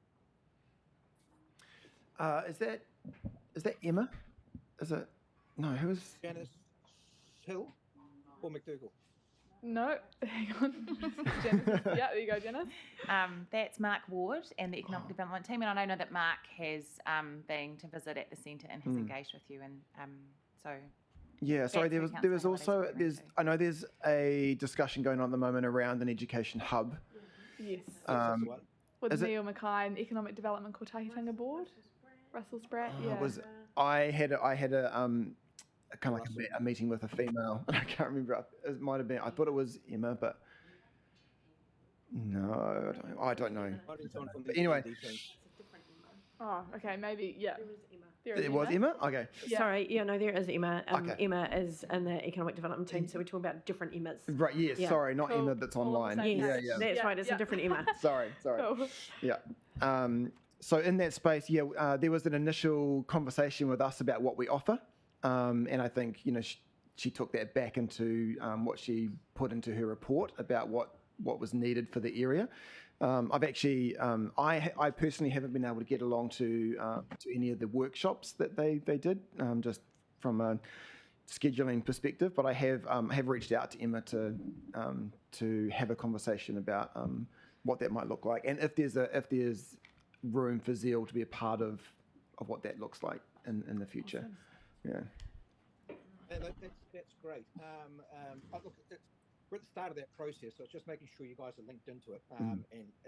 Is that Emma? Is it? No, who is? Janice Hill or McDougall? No, hang on. Janice. Yeah, there you go, Janice. That's Mark Ward and the Economic Development team, and I know that Mark has been to visit at the centre and has engaged with you, and so. Yeah, sorry. That's There who was Councillor also Holiday's referring I know there's a discussion going on at the moment around an education hub. Yes. That's the one. With Is it- Neil Mackay and Economic Development Kotahitanga Board. Russell Spratt, yeah. I had a kind of like a meeting with a female. I can't remember. It might have been. I thought it was Emma, but no, I don't know. But anyway, Oh, okay, maybe, yeah. There is it was Emma. Okay. Yeah. Sorry, yeah, no, there is Emma. Okay. Emma is in the economic development team, so we're talking about different Emmas. Right. Yes. Yeah. Sorry, not Cool. Emma. That's All on the online. same Yes, page. Yeah. that's Yeah, right, it's yeah. a different Emma. Sorry. Cool. Yeah. So in that space, there was an initial conversation with us about what we offer, and I think she took that back into what she put into her report about what was needed for the area. I've actually, I personally haven't been able to get along to any of the workshops that they did, just from a scheduling perspective. But I have reached out to Emma to have a conversation about what that might look like, and if there's room for Zeal to be a part of what that looks like in the future. Yeah. That's great. Look, we're at the start of that process, so it's just making sure you guys are linked into it and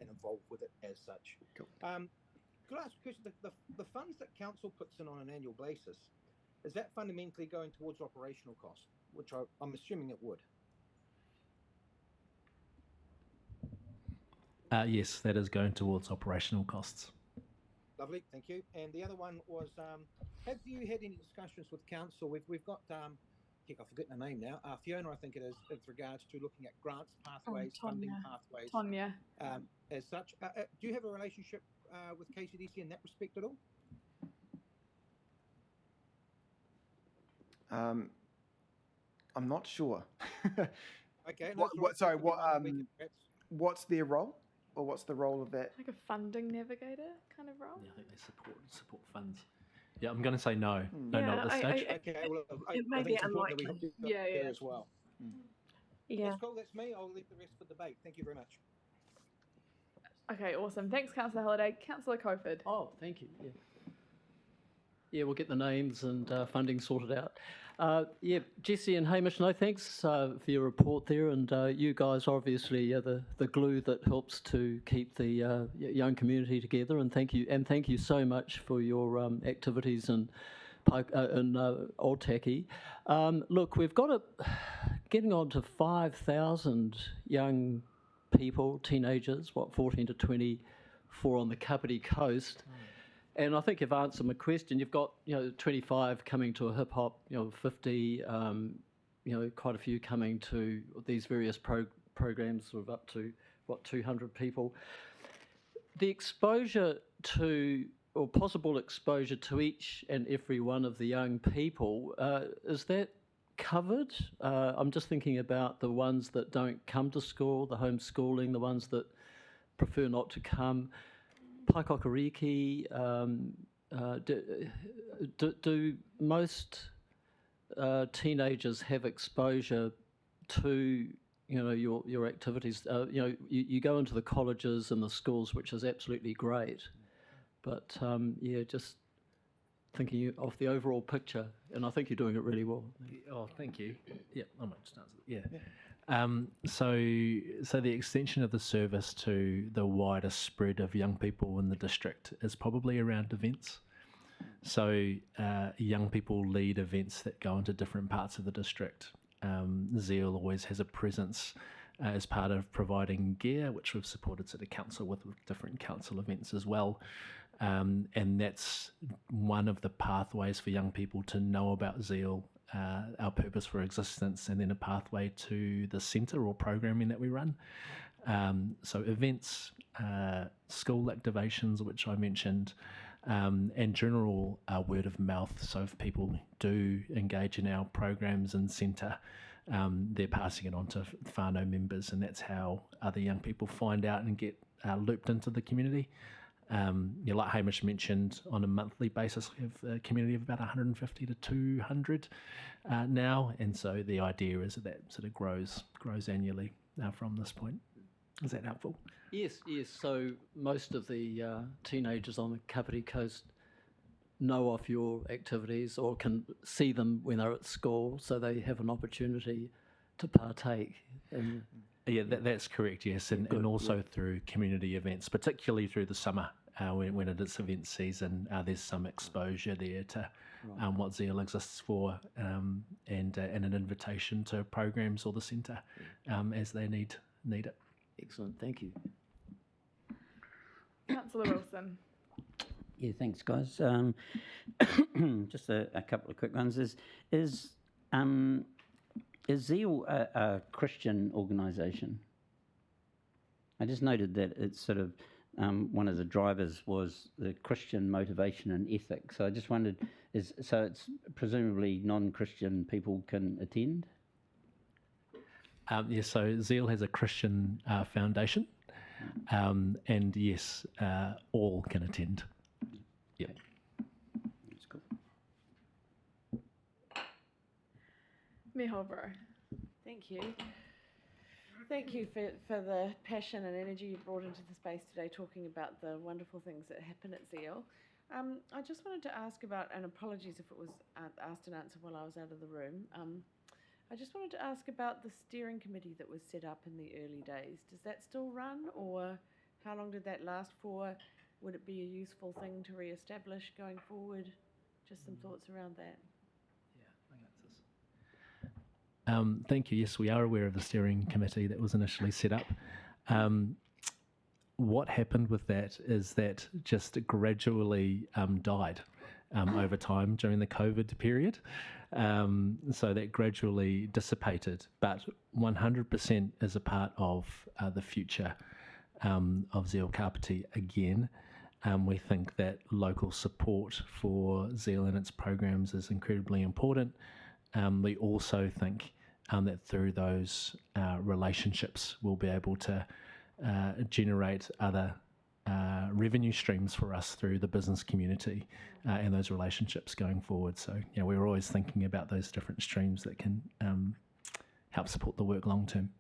involved with it as such. Cool. Could I ask a question? The funds that council puts in on an annual basis, is that fundamentally going towards operational costs, which I'm assuming it would? Yes, that is going towards operational costs. Lovely, thank you. And the other one was, have you had any discussions with council? We've got, I've forgotten her name now. Fiona, I think it is, with regards to looking at grants, pathways, funding pathways. Tonya. As such, do you have a relationship with KCDC in that respect at all? I'm not sure. Okay. What's their role, or what's the role of that? Like a funding navigator kind of role? Yeah, I think they support funds. Yeah, I'm going to say no. No, not at this stage. Okay, well, It may I be think it's important that unlikely. we Yeah, there yeah. as well. Yeah. That's cool, that's me. I'll leave the rest for debate. Thank you very much. Okay, awesome. Thanks, Councillor Holiday. Councillor Coford. Oh, thank you. Yeah, we'll get the names and funding sorted out. Jesse and Hamish, no thanks for your report there, and you guys are obviously the glue that helps to keep the young community together. And thank you so much for your activities in Otaki. Look, we've got getting on to 5,000 young people, teenagers, 14 to 24 on the Kapiti coast. And I think you've answered my question. You've got 25 coming to a hip hop, 50, quite a few coming to these various programs, sort of up to 200 people. The exposure to, or possible exposure to each and every one of the young people, is that covered? I'm just thinking about the ones that don't come to school, the homeschooling, the ones that prefer not to come. Paikokariki, do most teenagers have exposure to your activities? You go into the colleges and the schools, which is absolutely great, but just thinking of the overall picture, and I think you're doing it really well. Oh, thank you. Yeah, I might just answer that. Yeah. So the extension of the service to the wider spread of young people in the district is probably around events. So young people lead events that go into different parts of the district. Zeal always has a presence as part of providing gear, which we've supported City Council with different council events as well. And that's one of the pathways for young people to know about Zeal, our purpose for existence, and then a pathway to the centre or programming that we run. So events, school activations, which I mentioned, and general word of mouth. So if people do engage in our programs and centre, they're passing it on to whānau members, and that's how other young people find out and get looped into the community. Like Hamish mentioned, on a monthly basis, we have a community of about 150 to 200 now, and so the idea is that sort of grows annually from this point. Is that helpful? Yes. So most of the teenagers on the Kapiti Coast know of your activities or can see them when they're at school, so they have an opportunity to partake in. Yeah, that's correct, yes, and also through community events, particularly through the summer when it is event season. There's some exposure there to what Zeal exists for, and an invitation to programs or the centre as they need it. Excellent, thank you. Councillor Wilson. Yeah, thanks, guys. Just a couple of quick ones. Is Zeal a Christian organisation? I just noted that it's sort of one of the drivers was the Christian motivation and ethic. So I just wondered, so it's presumably non-Christian people can attend? Yes, so Zeal has a Christian foundation, and yes, all can attend. Yep. That's cool. Mihovo. Thank you. Thank you for the passion and energy you brought into the space today, talking about the wonderful things that happen at Zeal. I just wanted to ask about, and apologies if it was asked and answered while I was out of the room. I just wanted to ask about the steering committee that was set up in the early days. Does that still run, or how long did that last for? Would it be a useful thing to re-establish going forward? Just some thoughts around that. Thank you. Yes, we are aware of the steering committee that was initially set up. What happened with that is that just gradually died over time during the COVID period. So that gradually dissipated, but 100% is a part of the future of Zeal Kapiti again. We think that local support for Zeal and its programs is incredibly important. We also think that through those relationships we'll be able to generate other revenue streams for us through the business community and those relationships going forward. So we're always thinking about those different streams that can help support the work long term.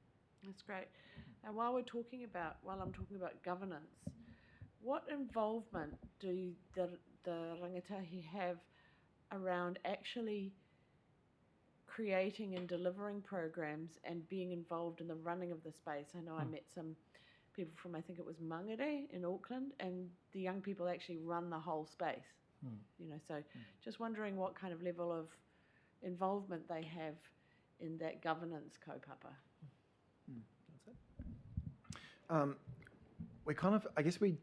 That's great. And while I'm talking about governance, what involvement do the rangatahi have around actually creating and delivering programs and being involved in the running of the space? I know I met some people from, I think it was Mangere in Auckland, and the young people actually run the whole space. So just wondering what kind of level of involvement they have in that governance kaupapa. We kind of, I guess we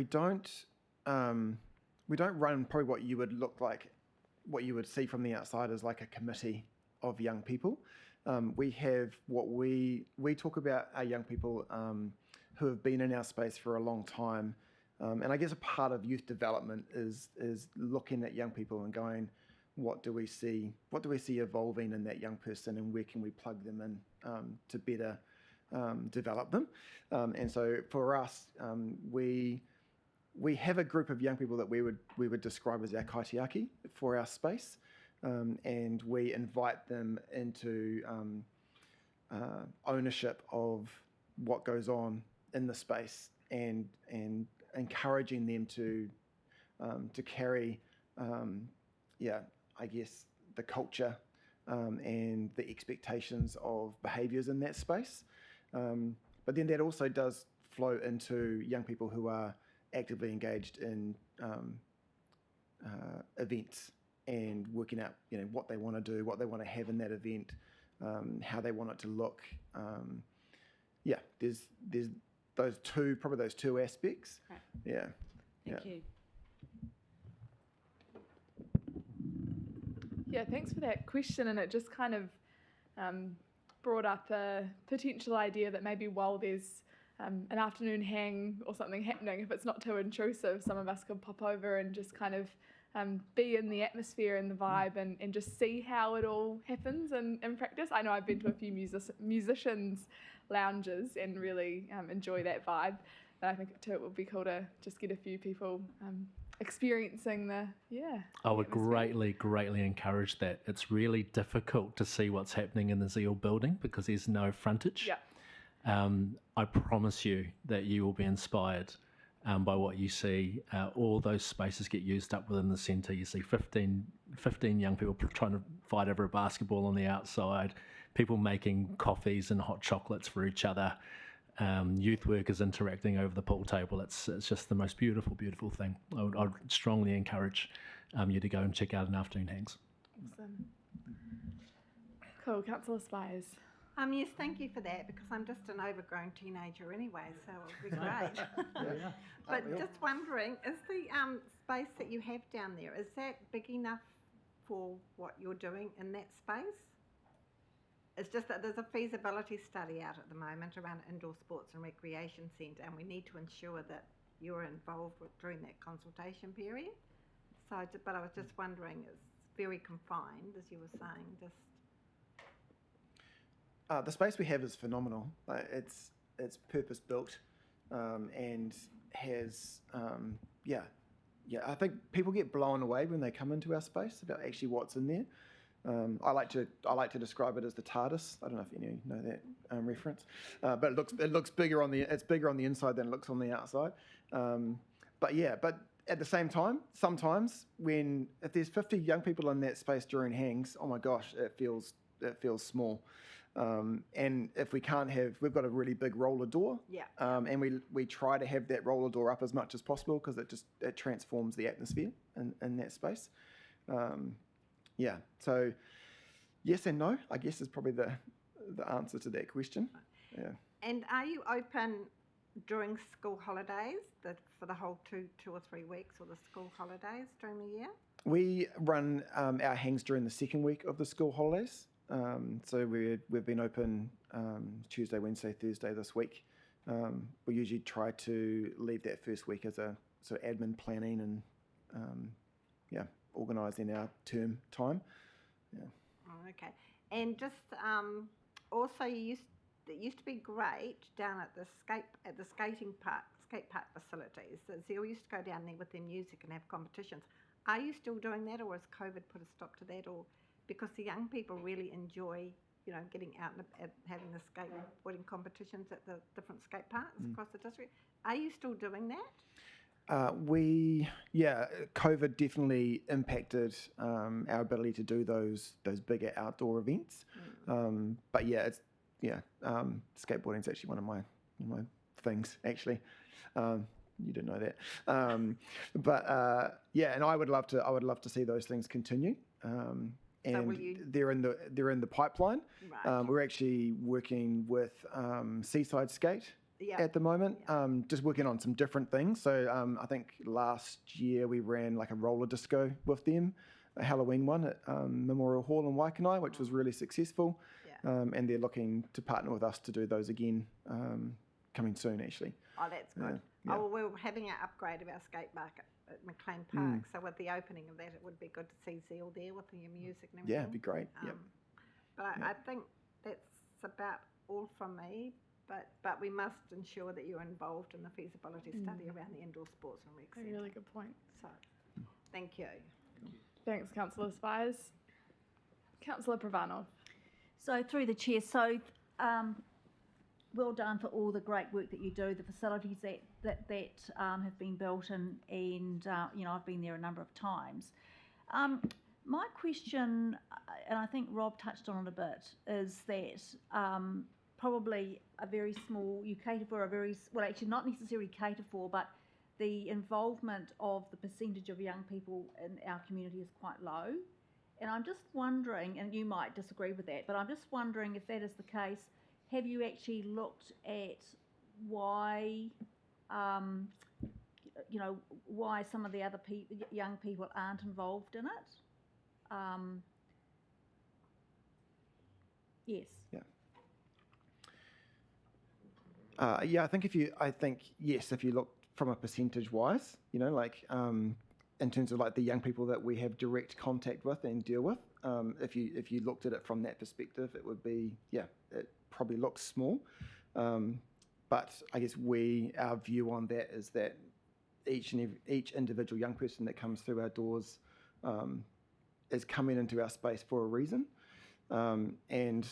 don't run probably what you would look like, what you would see from the outside as like a committee of young people. We have what we talk about our young people who have been in our space for a long time. And I guess a part of youth development is looking at young people and going, what do we see evolving in that young person, and where can we plug them in to better develop them? And so for us, we have a group of young people that we would describe as our kaitiaki for our space, and we invite them into ownership of what goes on in the space, and encouraging them to carry, I guess, the culture and the expectations of behaviours in that space. But then that also does flow into young people who are actively engaged in events and working out, what they want to do, what they want to have in that event, how they want it to look. There's those two aspects. Right. Yeah. Thank you. Yeah, thanks for that question. And it just kind of brought up a potential idea that maybe while there's an afternoon hang or something happening, if it's not too intrusive, some of us could pop over and just kind of be in the atmosphere and the vibe and just see how it all happens in practice. I know I've been to a few musicians' lounges and really enjoy that vibe. And I think too it would be cool to just get a few people experiencing the I would atmosphere. greatly encourage that. It's really difficult to see what's happening in the Zeal building because there's no frontage. Yeah. I promise you that you will be inspired by what you see. All those spaces get used up within the centre. You see 15 young people trying to fight over a basketball on the outside, people making coffees and hot chocolates for each other, youth workers interacting over the pool table. It's just the most beautiful thing. I'd strongly encourage you to go and check out an afternoon hangs. Awesome. Cool. Councillor Spires. Yes, thank you for that, because I'm just an overgrown teenager anyway, so it would be great. But just wondering, is the space that you have down there, is that big enough for what you're doing in that space? It's just that there's a feasibility study out at the moment around indoor sports and recreation centre, and we need to ensure that you're involved during that consultation period. So, but I was just wondering, it's very confined, as you were saying, just... The space we have is phenomenal. It's purpose built, and has I think people get blown away when they come into our space about actually what's in there. I like to describe it as the TARDIS. I don't know if any of you know that reference, but it looks bigger on the inside than it looks on the outside. But at the same time, sometimes if there's 50 young people in that space during hangs, oh my gosh, it feels small. And if we can't we've got a really big roller door, and we try to have that roller door up as much as possible because it transforms the atmosphere in that space. So yes and no, I guess, is probably the answer to that question. Yeah. And are you open during school holidays, for the whole two or 3 weeks, or the school holidays during the year? We run our hangs during the second week of the school holidays. So we've been open Tuesday, Wednesday, Thursday this week. We usually try to leave that first week as a sort of admin planning and organising our term time. Yeah. Oh, okay. And just also, it used to be great down at the skate park facilities. The Zeal used to go down there with their music and have competitions. Are you still doing that, or has COVID put a stop to that? Or because the young people really enjoy, getting out and having the skateboarding competitions at the different skate parks across the district. Are you still doing that? COVID definitely impacted our ability to do those bigger outdoor events. Skateboarding is actually one of my things, actually. You didn't know that, and I would love to see those things continue. And they're in the pipeline. Right. We're actually working with Seaside Skate at the moment, just working on some different things. So I think last year we ran like a roller disco with them, a Halloween one at Memorial Hall in Waikanai, which was really successful. And they're looking to partner with us to do those again coming soon, actually. Oh, that's good. Yeah. Oh, well, we're having an upgrade of our skate park at McLean Park. So with the opening of that, it would be good to see Zeal there with your music and everything. Yeah, it'd be great. But I think that's about all from me. But we must ensure that you're involved in the feasibility study around the indoor sports and rec centre. A really good point. So, thank you. Thanks, Councillor Spires. Councillor Pravanov. So through the chair, well done for all the great work that you do, the facilities that have been built, and I've been there a number of times. My question, and I think Rob touched on it a bit, is that probably a very small, you cater for a very, well, actually not necessarily cater for, but the involvement of the percentage of young people in our community is quite low. And I'm just wondering, and you might disagree with that, but I'm just wondering if that is the case, have you actually looked at why, why some of the other young people aren't involved in it? Yes. Yeah. Yeah, I think yes, if you look from a percentage wise, like in terms of like the young people that we have direct contact with and deal with, if you looked at it from that perspective, it would be, it probably looks small. But I guess our view on that is that each individual young person that comes through our doors is coming into our space for a reason. And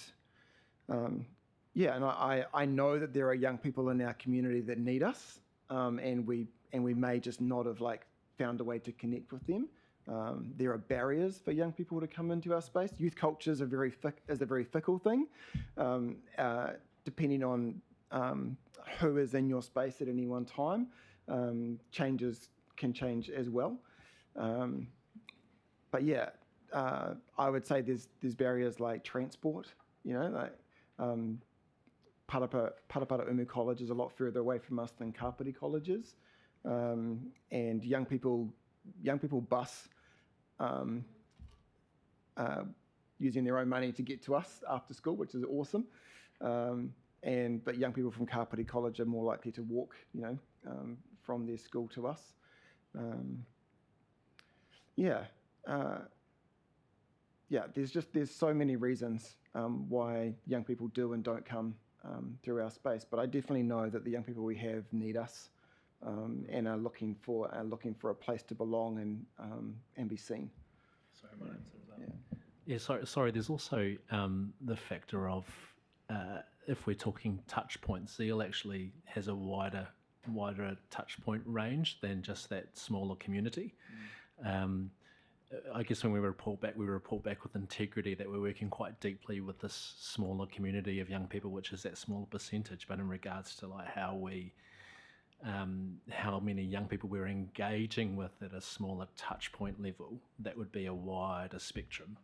I know that there are young people in our community that need us, and we may just not have like found a way to connect with them. There are barriers for young people to come into our space. Youth culture is a very fickle thing, depending on who is in your space at any one time. Changes can change as well. But yeah, I would say there's barriers like transport. Like Parapara Umu College is a lot further away from us than Kapiti College is, and young people bus using their own money to get to us after school, which is awesome. But young people from Kapiti College are more likely to walk, from their school to us. There's so many reasons why young people do and don't come through our space. But I definitely know that the young people we have need us and are looking for a place to belong and be seen. Sorry, my answer was sorry. There's also the factor of if we're talking touch points, Zeal actually has a wider touch point range than just that smaller community. I guess when we report back with integrity that we're working quite deeply with this smaller community of young people, which is that smaller percentage. But in regards to like how many young people we're engaging with at a smaller touch point level, that would be a wider spectrum.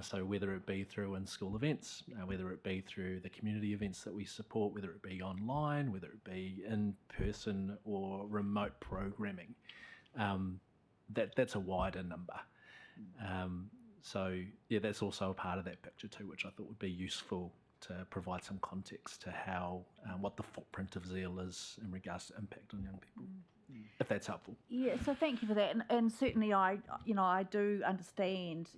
So whether it be through in-school events, whether it be through the community events that we support, whether it be online, whether it be in-person or remote programming, that's a wider number. That's also a part of that picture too, which I thought would be useful to provide some context to how what the footprint of Zeal is in regards to impact on young people, if that's helpful. Yeah, so thank you for that, and certainly I do understand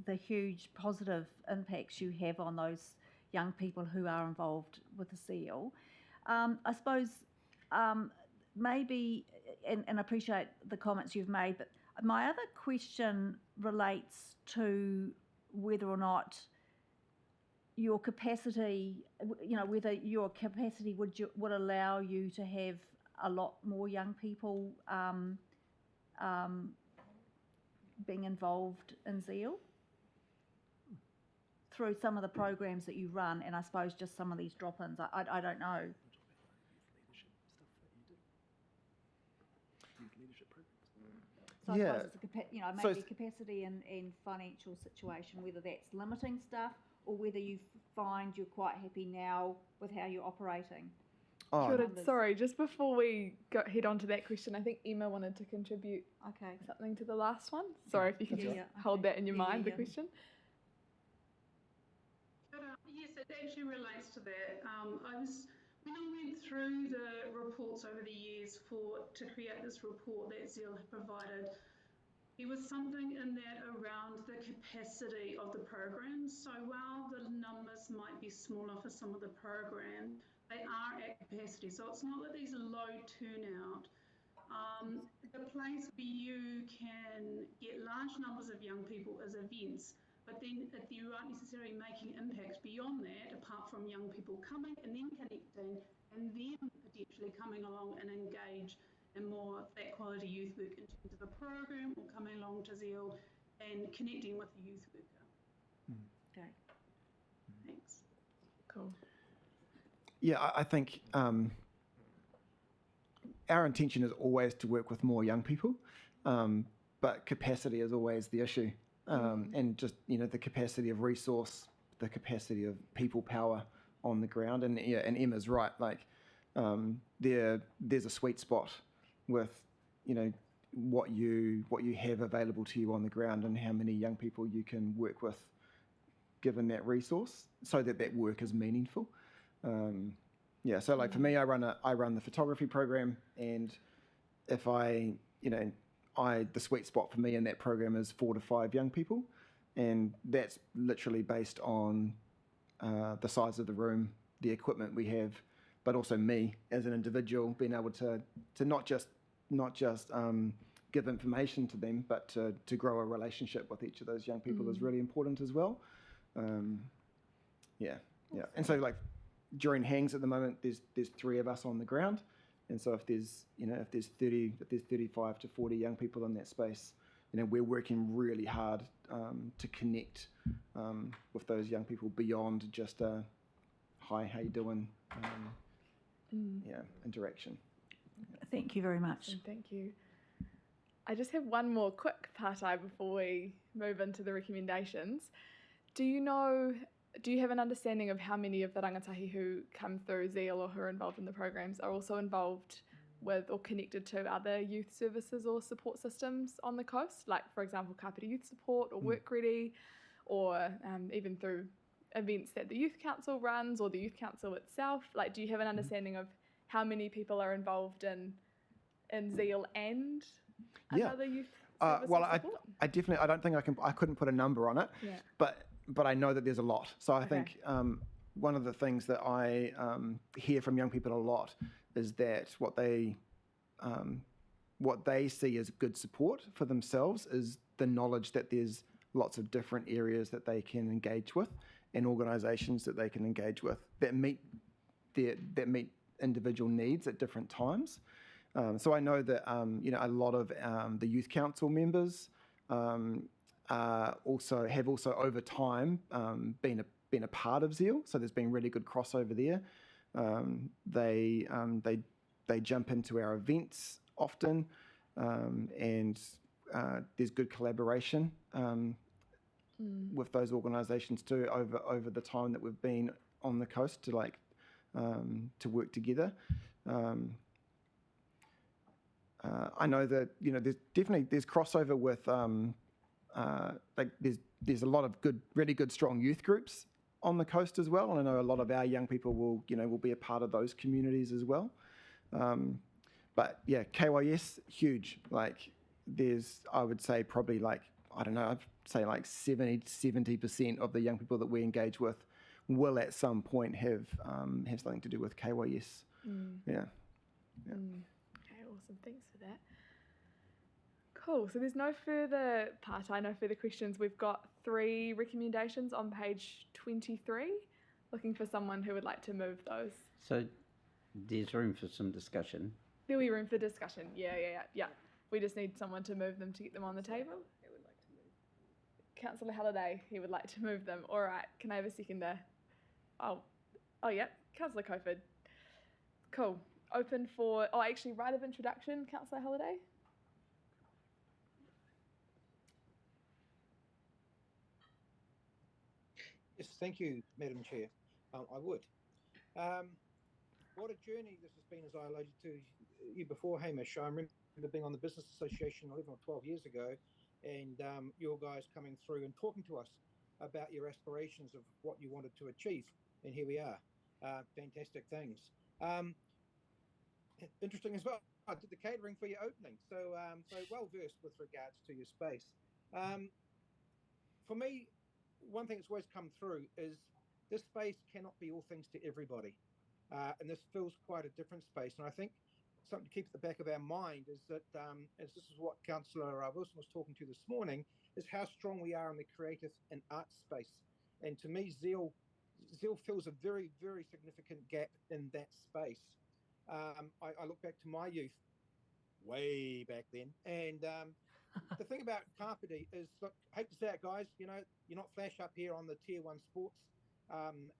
the huge positive impacts you have on those young people who are involved with the Zeal. I suppose maybe, and I appreciate the comments you've made, but my other question relates to whether or not your capacity, whether your capacity would allow you to have a lot more young people being involved in Zeal through some of the programs that you run, and I suppose just some of these drop-ins. I don't know. So I suppose it's maybe capacity and financial situation, whether that's limiting stuff or whether you find you're quite happy now with how you're operating. Sorry, just before we head on to that question, I think Emma wanted to contribute something to the last one. Sorry, if you could just hold that in your mind, the question. Yes, it actually relates to that. When I went through the reports over the years to create this report that Zeal had provided, there was something in that around the capacity of the programs. So while the numbers might be smaller for some of the programs, they are at capacity. So it's not that there's a low turnout. The place where you can get large numbers of young people is events. But then if you aren't necessarily making impact beyond that, apart from young people coming and then connecting and then potentially coming along and engage in more that quality youth work in terms of a program or coming along to Zeal and connecting with the youth worker. Okay. Thanks. Cool. Yeah, I think our intention is always to work with more young people, but capacity is always the issue. And just, the capacity of resource, the capacity of people power on the ground. And Emma's right, like there's a sweet spot with, what you have available to you on the ground and how many young people you can work with given that resource so that work is meaningful. Yeah, so like for me, I run the photography program, and if the sweet spot for me in that program is 4 to 5 young people, and that's literally based on the size of the room, the equipment we have, but also me as an individual being able to not just give information to them, but to grow a relationship with each of those young people is really important as well. Yeah. And so like during hangs at the moment, there's 3 of us on the ground, and so if there's 35 to 40 young people in that space, we're working really hard to connect with those young people beyond just a hi, how you doing, interaction. Thank you very much. Thank you. I just have one more quick part-eye before we move into the recommendations. Do you have an understanding of how many of the rangatahi who come through Zeal or who are involved in the programs are also involved with or connected to other youth services or support systems on the coast, like for example Kapiti Youth Support or Work Ready, or even through events that the Youth Council runs or the Youth Council itself? Like, do you have an understanding of how many people are involved in Zeal and another youth service well, or support? I definitely, I don't think I couldn't put a number on it, but I know that there's a lot. So I think one of the things that I hear from young people a lot is that what they see as good support for themselves is the knowledge that there's lots of different areas that they can engage with and organisations that they can engage with that meet individual needs at different times. So I know that a lot of the youth council members also over time been a part of Zeal. So there's been really good crossover there. They jump into our events often, and there's good collaboration with those organisations too over the time that we've been on the coast to work together. I know that there's crossover with there's a lot of really good strong youth groups on the coast as well, and I know a lot of our young people will be a part of those communities as well. But yeah, KYS huge. Like I would say probably I'd say 70% of the young people that we engage with will at some point have something to do with KYS. Yeah. Okay, awesome. Thanks for that. Cool. So there's no further no further questions. We've got 3 recommendations on page 23. Looking for someone who would like to move those. So there's room for some discussion. There'll be room for discussion. Yeah. We just need someone to move them to get them on the table. Who would like to move? Councillor Halliday, he would like to move them. All right. Can I have a seconder? Oh yeah. Councillor Coford. Cool. Open for, actually, right of introduction, Councillor Halliday. Yes, thank you, Madam Chair. I would. What a journey this has been, as I alluded to you before, Hamish. I remember being on the Business Association 11 or 12 years ago, and your guys coming through and talking to us about your aspirations of what you wanted to achieve, and here we are. Fantastic things. Interesting as well. I did the catering for your opening, so well versed with regards to your space. For me, one thing that's always come through is this space cannot be all things to everybody, and this feels quite a different space. And I think something to keep at the back of our mind is that, as this is what Councillor Wilson was talking to this morning, is how strong we are in the creative and art space. And to me, Zeal fills a very, very significant gap in that space. I look back to my youth, way back then, and the thing about Kapiti is, look, I hate to say it, guys, you're not flash up here on the Tier 1 sports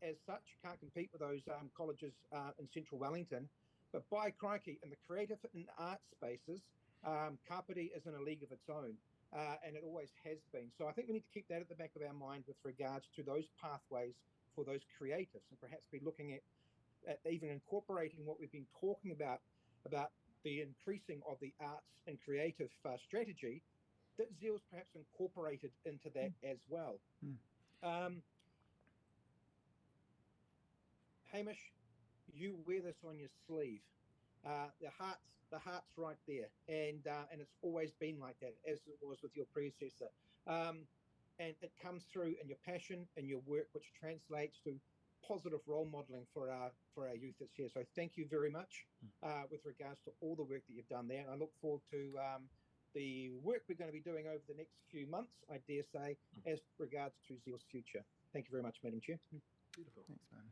as such. You can't compete with those colleges in central Wellington. But by crikey, in the creative and art spaces, Kapiti is in a league of its own, and it always has been. So I think we need to keep that at the back of our mind with regards to those pathways for those creatives, and perhaps be looking at even incorporating what we've been talking about the increasing of the arts and creative strategy, that Zeal's perhaps incorporated into that as well. Hamish, you wear this on your sleeve. The heart's right there, and it's always been like that, as it was with your predecessor. And it comes through in your passion, in your work, which translates to positive role modelling for our youth that's here. So thank you very much with regards to all the work that you've done there. And I look forward to the work we're going to be doing over the next few months, I dare say, as regards to Zeal's future. Thank you very much, Madam Chair. Beautiful. Thanks, man.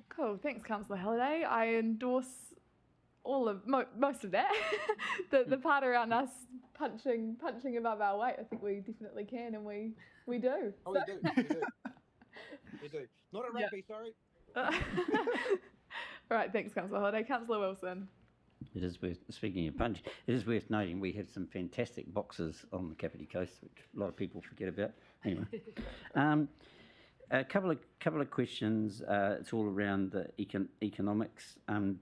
Cool. Thanks, Councillor Halliday. I endorse all of most of that. the part around us punching above our weight. I think we definitely can, and we do. Oh, we do. We do. Not at rugby, sorry. All right. Thanks, Councillor Halliday. Councillor Wilson. It is worth, speaking of punch, it is worth noting we have some fantastic boxes on the Kapiti Coast, which a lot of people forget about. Anyway, a couple of questions. It's all around the economics.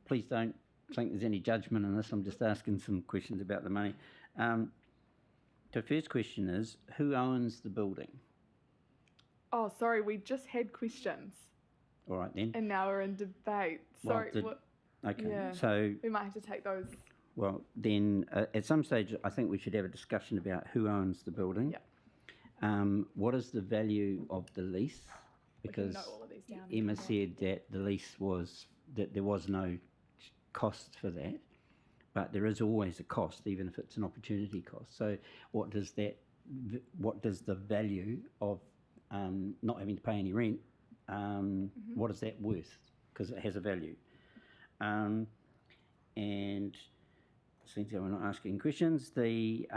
Please don't think there's any judgment in this. I'm just asking some questions about the money. The first question is, who owns the building? Oh, sorry, we just had questions. All right then. And now we're in debate. Sorry. Okay. Yeah, so we might have to take those. Well, then at some stage, I think we should have a discussion about who owns the building. Yeah. What is the value of the lease? Because note all of these down Emma said that the lease was that there was no cost for that, but there is always a cost, even if it's an opportunity cost. So, what does the value of not having to pay any rent? What is that worth? Because it has a value. And since we're not asking questions, the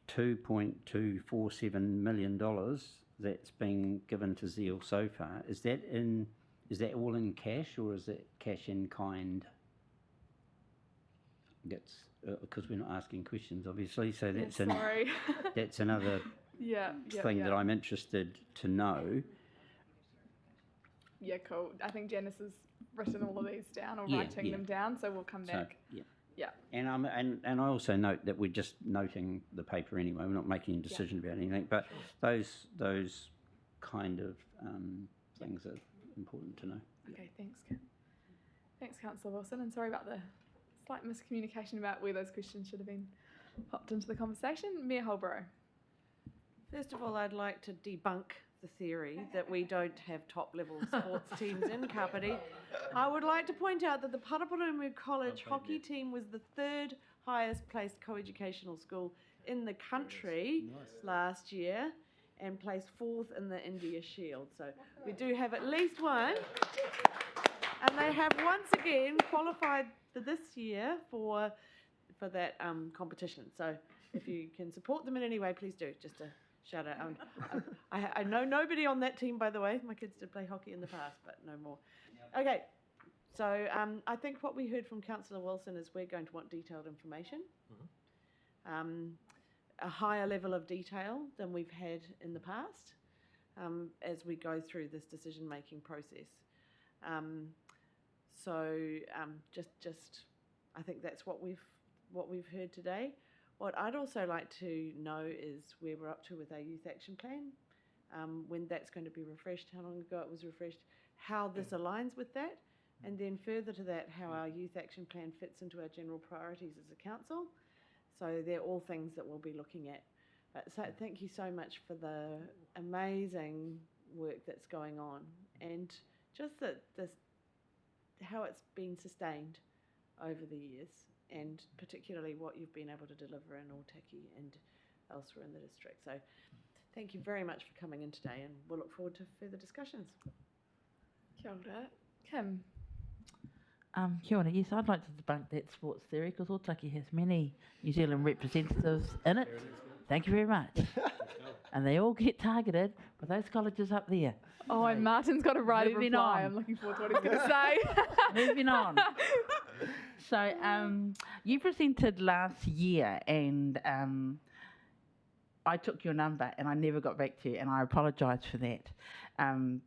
$2.247 million that's been given to Zeal so far, is that all in cash or is it cash in kind? That's because we're not asking questions, obviously. So that's that's another thing that I'm interested to know. Yeah, cool. I think Janice has written all of these down or writing them down, so we'll come back. Yeah. And I also note that we're just noting the paper anyway. We're not making a decision about anything, but those kind of things are important to know. Okay, thanks, Kim. Thanks, Councillor Wilson, and sorry about the slight miscommunication about where those questions should have been popped into the conversation. Mayor Holborough. First of all, I'd like to debunk the theory that we don't have top-level sports teams in Kapiti. I would like to point out that the Paraparaumu College hockey team was the third highest placed co-educational school in the country last year and placed fourth in the India Shield. So we do have at least one. And they have once again qualified for this year for that competition. So if you can support them in any way, please do. Just a shout out. I know nobody on that team, by the way. My kids did play hockey in the past, but no more. Okay, so I think what we heard from Councillor Wilson is we're going to want detailed information, a higher level of detail than we've had in the past as we go through this decision-making process. Just I think that's what we've heard today. What I'd also like to know is where we're up to with our youth action plan, when that's going to be refreshed, how long ago it was refreshed, how this aligns with that, and then further to that, how our youth action plan fits into our general priorities as a council. So they're all things that we'll be looking at. So thank you so much for the amazing work that's going on, and just that how it's been sustained over the years, and particularly what you've been able to deliver in Otaki and elsewhere in the district. So thank you very much for coming in today, and we'll look forward to further discussions. Kia ora. Kim. Kia ora. Yes, I'd like to debunk that sports theory because Otaki has many New Zealand representatives in it. Thank you very much. And they all get targeted by those colleges up there. Oh, and Martin's got a right Moving reply. on. I'm looking forward to what he's going to say. Moving on. So you presented last year, and I took your number and I never got back to you, and I apologise for that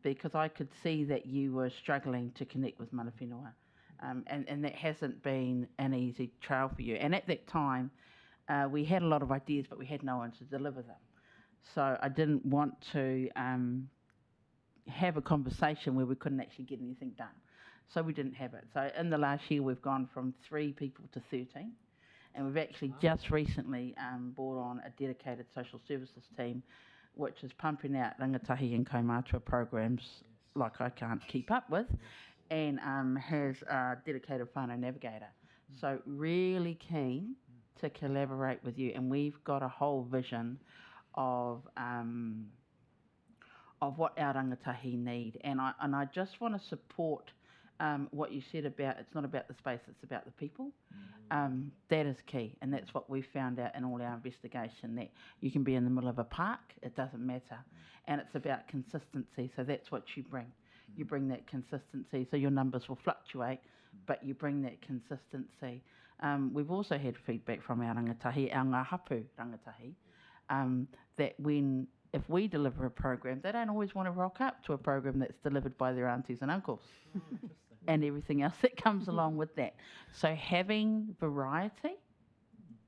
because I could see that you were struggling to connect with mana whenua, and that hasn't been an easy trail for you. And at that time, we had a lot of ideas, but we had no one to deliver them. So I didn't want to have a conversation where we couldn't actually get anything done. So we didn't have it. So in the last year, we've gone from 3 people to 13. And we've actually just recently brought on a dedicated social services team, which is pumping out rangatahi and kaumātua programs like I can't keep up with, and has a dedicated whānau navigator. So really keen to collaborate with you, and we've got a whole vision of what our rangatahi need. And I just want to support what you said about it's not about the space, it's about the people. That is key, and that's what we found out in all our investigation, that you can be in the middle of a park, it doesn't matter. And it's about consistency, so that's what you bring. You bring that consistency, so your numbers will fluctuate, but you bring that consistency. We've also had feedback from our rangatahi, our ngā hapu rangatahi, that if we deliver a program, they don't always want to rock up to a program that's delivered by their aunties and uncles and everything else that comes along with that. So having variety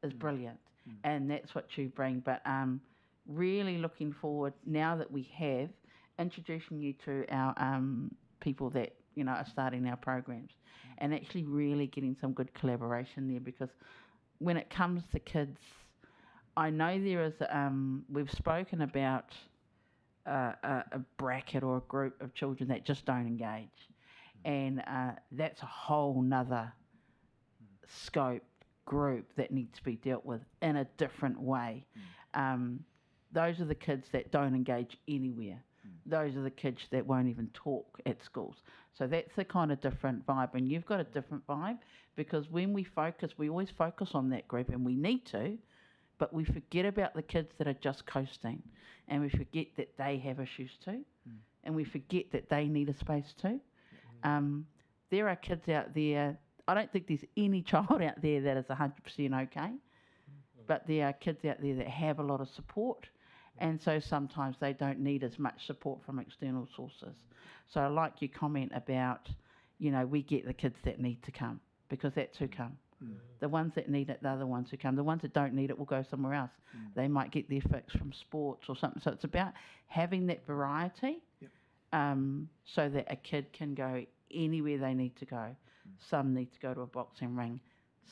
is brilliant, and that's what you bring. But really looking forward, now that we have, introducing you to our people that are starting our programs, and actually really getting some good collaboration there, because when it comes to kids, I know there is, we've spoken about a bracket or a group of children that just don't engage. And that's a whole nother scope group that needs to be dealt with in a different way. Those are the kids that don't engage anywhere. Those are the kids that won't even talk at schools. So that's a kind of different vibe. And you've got a different vibe, because when we focus, we always focus on that group, and we need to, but we forget about the kids that are just coasting, and we forget that they have issues too, and we forget that they need a space too. There are kids out there, I don't think there's any child out there that is 100% okay, but there are kids out there that have a lot of support, and so sometimes they don't need as much support from external sources. So I like your comment about, we get the kids that need to come, because that's who come. The ones that need it, they're the ones who come. The ones that don't need it will go somewhere else. They might get their fix from sports or something. So it's about having that variety, so that a kid can go anywhere they need to go. Some need to go to a boxing ring.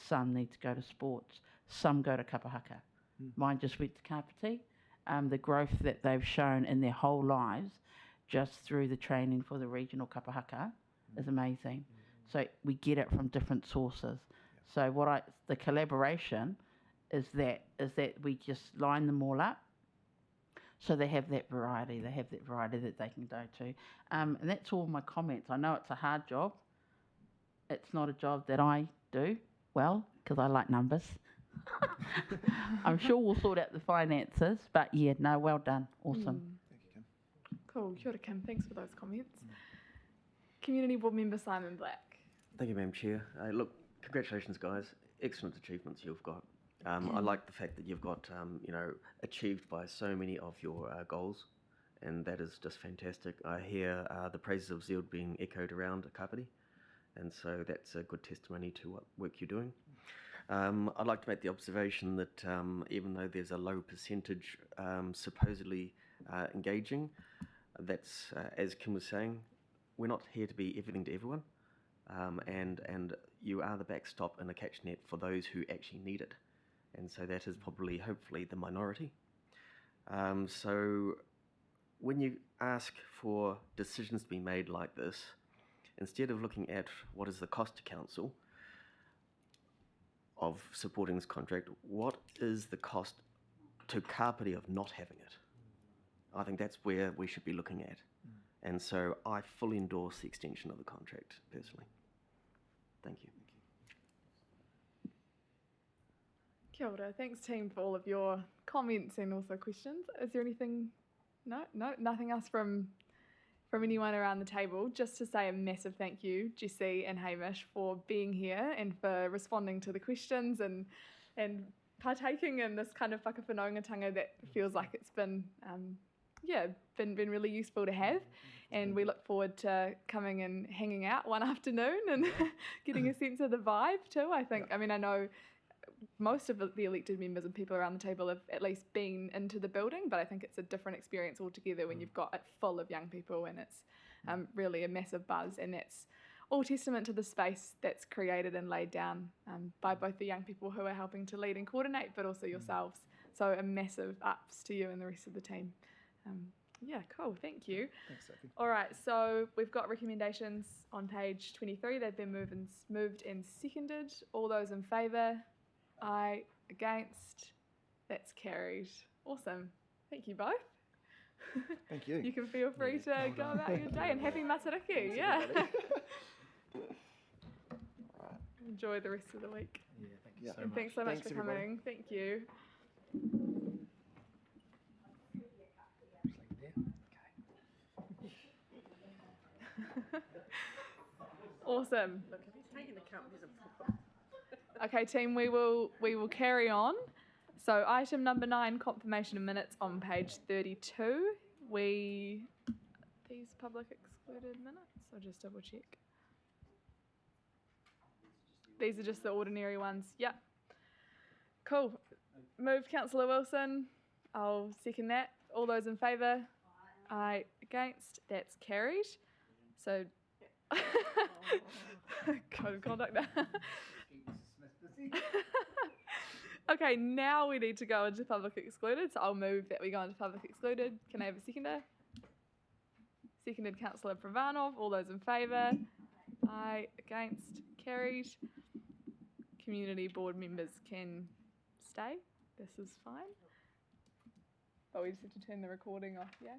Some need to go to sports. Some go to kapahaka. Mine just went to Kapiti. The growth that they've shown in their whole lives just through the training for the regional kapahaka is amazing. So we get it from different sources. So the collaboration is that we just line them all up, so they have that variety. They have that variety that they can go to. And that's all my comments. I know it's a hard job. It's not a job that I do well, because I like numbers. I'm sure we'll sort out the finances, but yeah, no, well done. Awesome. Thank you, Kim. Cool. Kia ora, Kim. Thanks for those comments. Community Board Member Simon Black. Thank you, Madam Chair. Look, congratulations, guys. Excellent achievements you've got. I like the fact that you've got, achieved by so many of your goals, and that is just fantastic. I hear the praises of Zeal being echoed around Kapiti, and so that's a good testimony to what work you're doing. I'd like to make the observation that even though there's a low percentage supposedly engaging, that's, as Kim was saying, we're not here to be everything to everyone, and you are the backstop and a catch net for those who actually need it. And so that is probably, hopefully, the minority. So when you ask for decisions to be made like this, instead of looking at what is the cost to council of supporting this contract, what is the cost to Kapiti of not having it? I think that's where we should be looking at. And so I fully endorse the extension of the contract, personally. Thank you. Kia ora. Thanks, team, for all of your comments and also questions. Is there anything? No, nothing else from anyone around the table. Just to say a massive thank you, Jessie and Hamish, for being here and for responding to the questions and partaking in this kind of whakawhanaungatanga that feels like it's been been really useful to have. And we look forward to coming and hanging out one afternoon and getting a sense of the vibe too. I know most of the elected members and people around the table have at least been into the building, but I think it's a different experience altogether when you've got it full of young people, and it's really a massive buzz. And that's all testament to the space that's created and laid down by both the young people who are helping to lead and coordinate, but also yourselves. So a massive ups to you and the rest of the team. Yeah, cool, thank you. Thanks, Sophie. All right, so we've got recommendations on page 23. They've been moved and seconded. All those in favour? Aye. Against? That's carried. Awesome. Thank you both. Thank you. You can feel free to go about your day, and happy Matariki. Yeah. Enjoy the rest of the week. Yeah, thank you so And much. thanks so much Thanks, for everybody. coming. Thank you. Awesome. Look, if he's taking the cup, there's a problem. Okay, team, we will carry on. So item number 9, confirmation of minutes on page 32. These public excluded minutes? I'll just double check. These are just the ordinary ones. Yeah. Cool. Moved Councillor Wilson. I'll second that. All those in favour? Aye. Against? That's carried. So code of conduct now. Okay, now we need to go into public excluded, so I'll move that we go into public excluded. Can I have a seconder? Seconded Councillor Pravanov. All those in favour? Aye. Against? Carried. Community board members can stay. This is fine. But we just have to turn the recording off, yeah?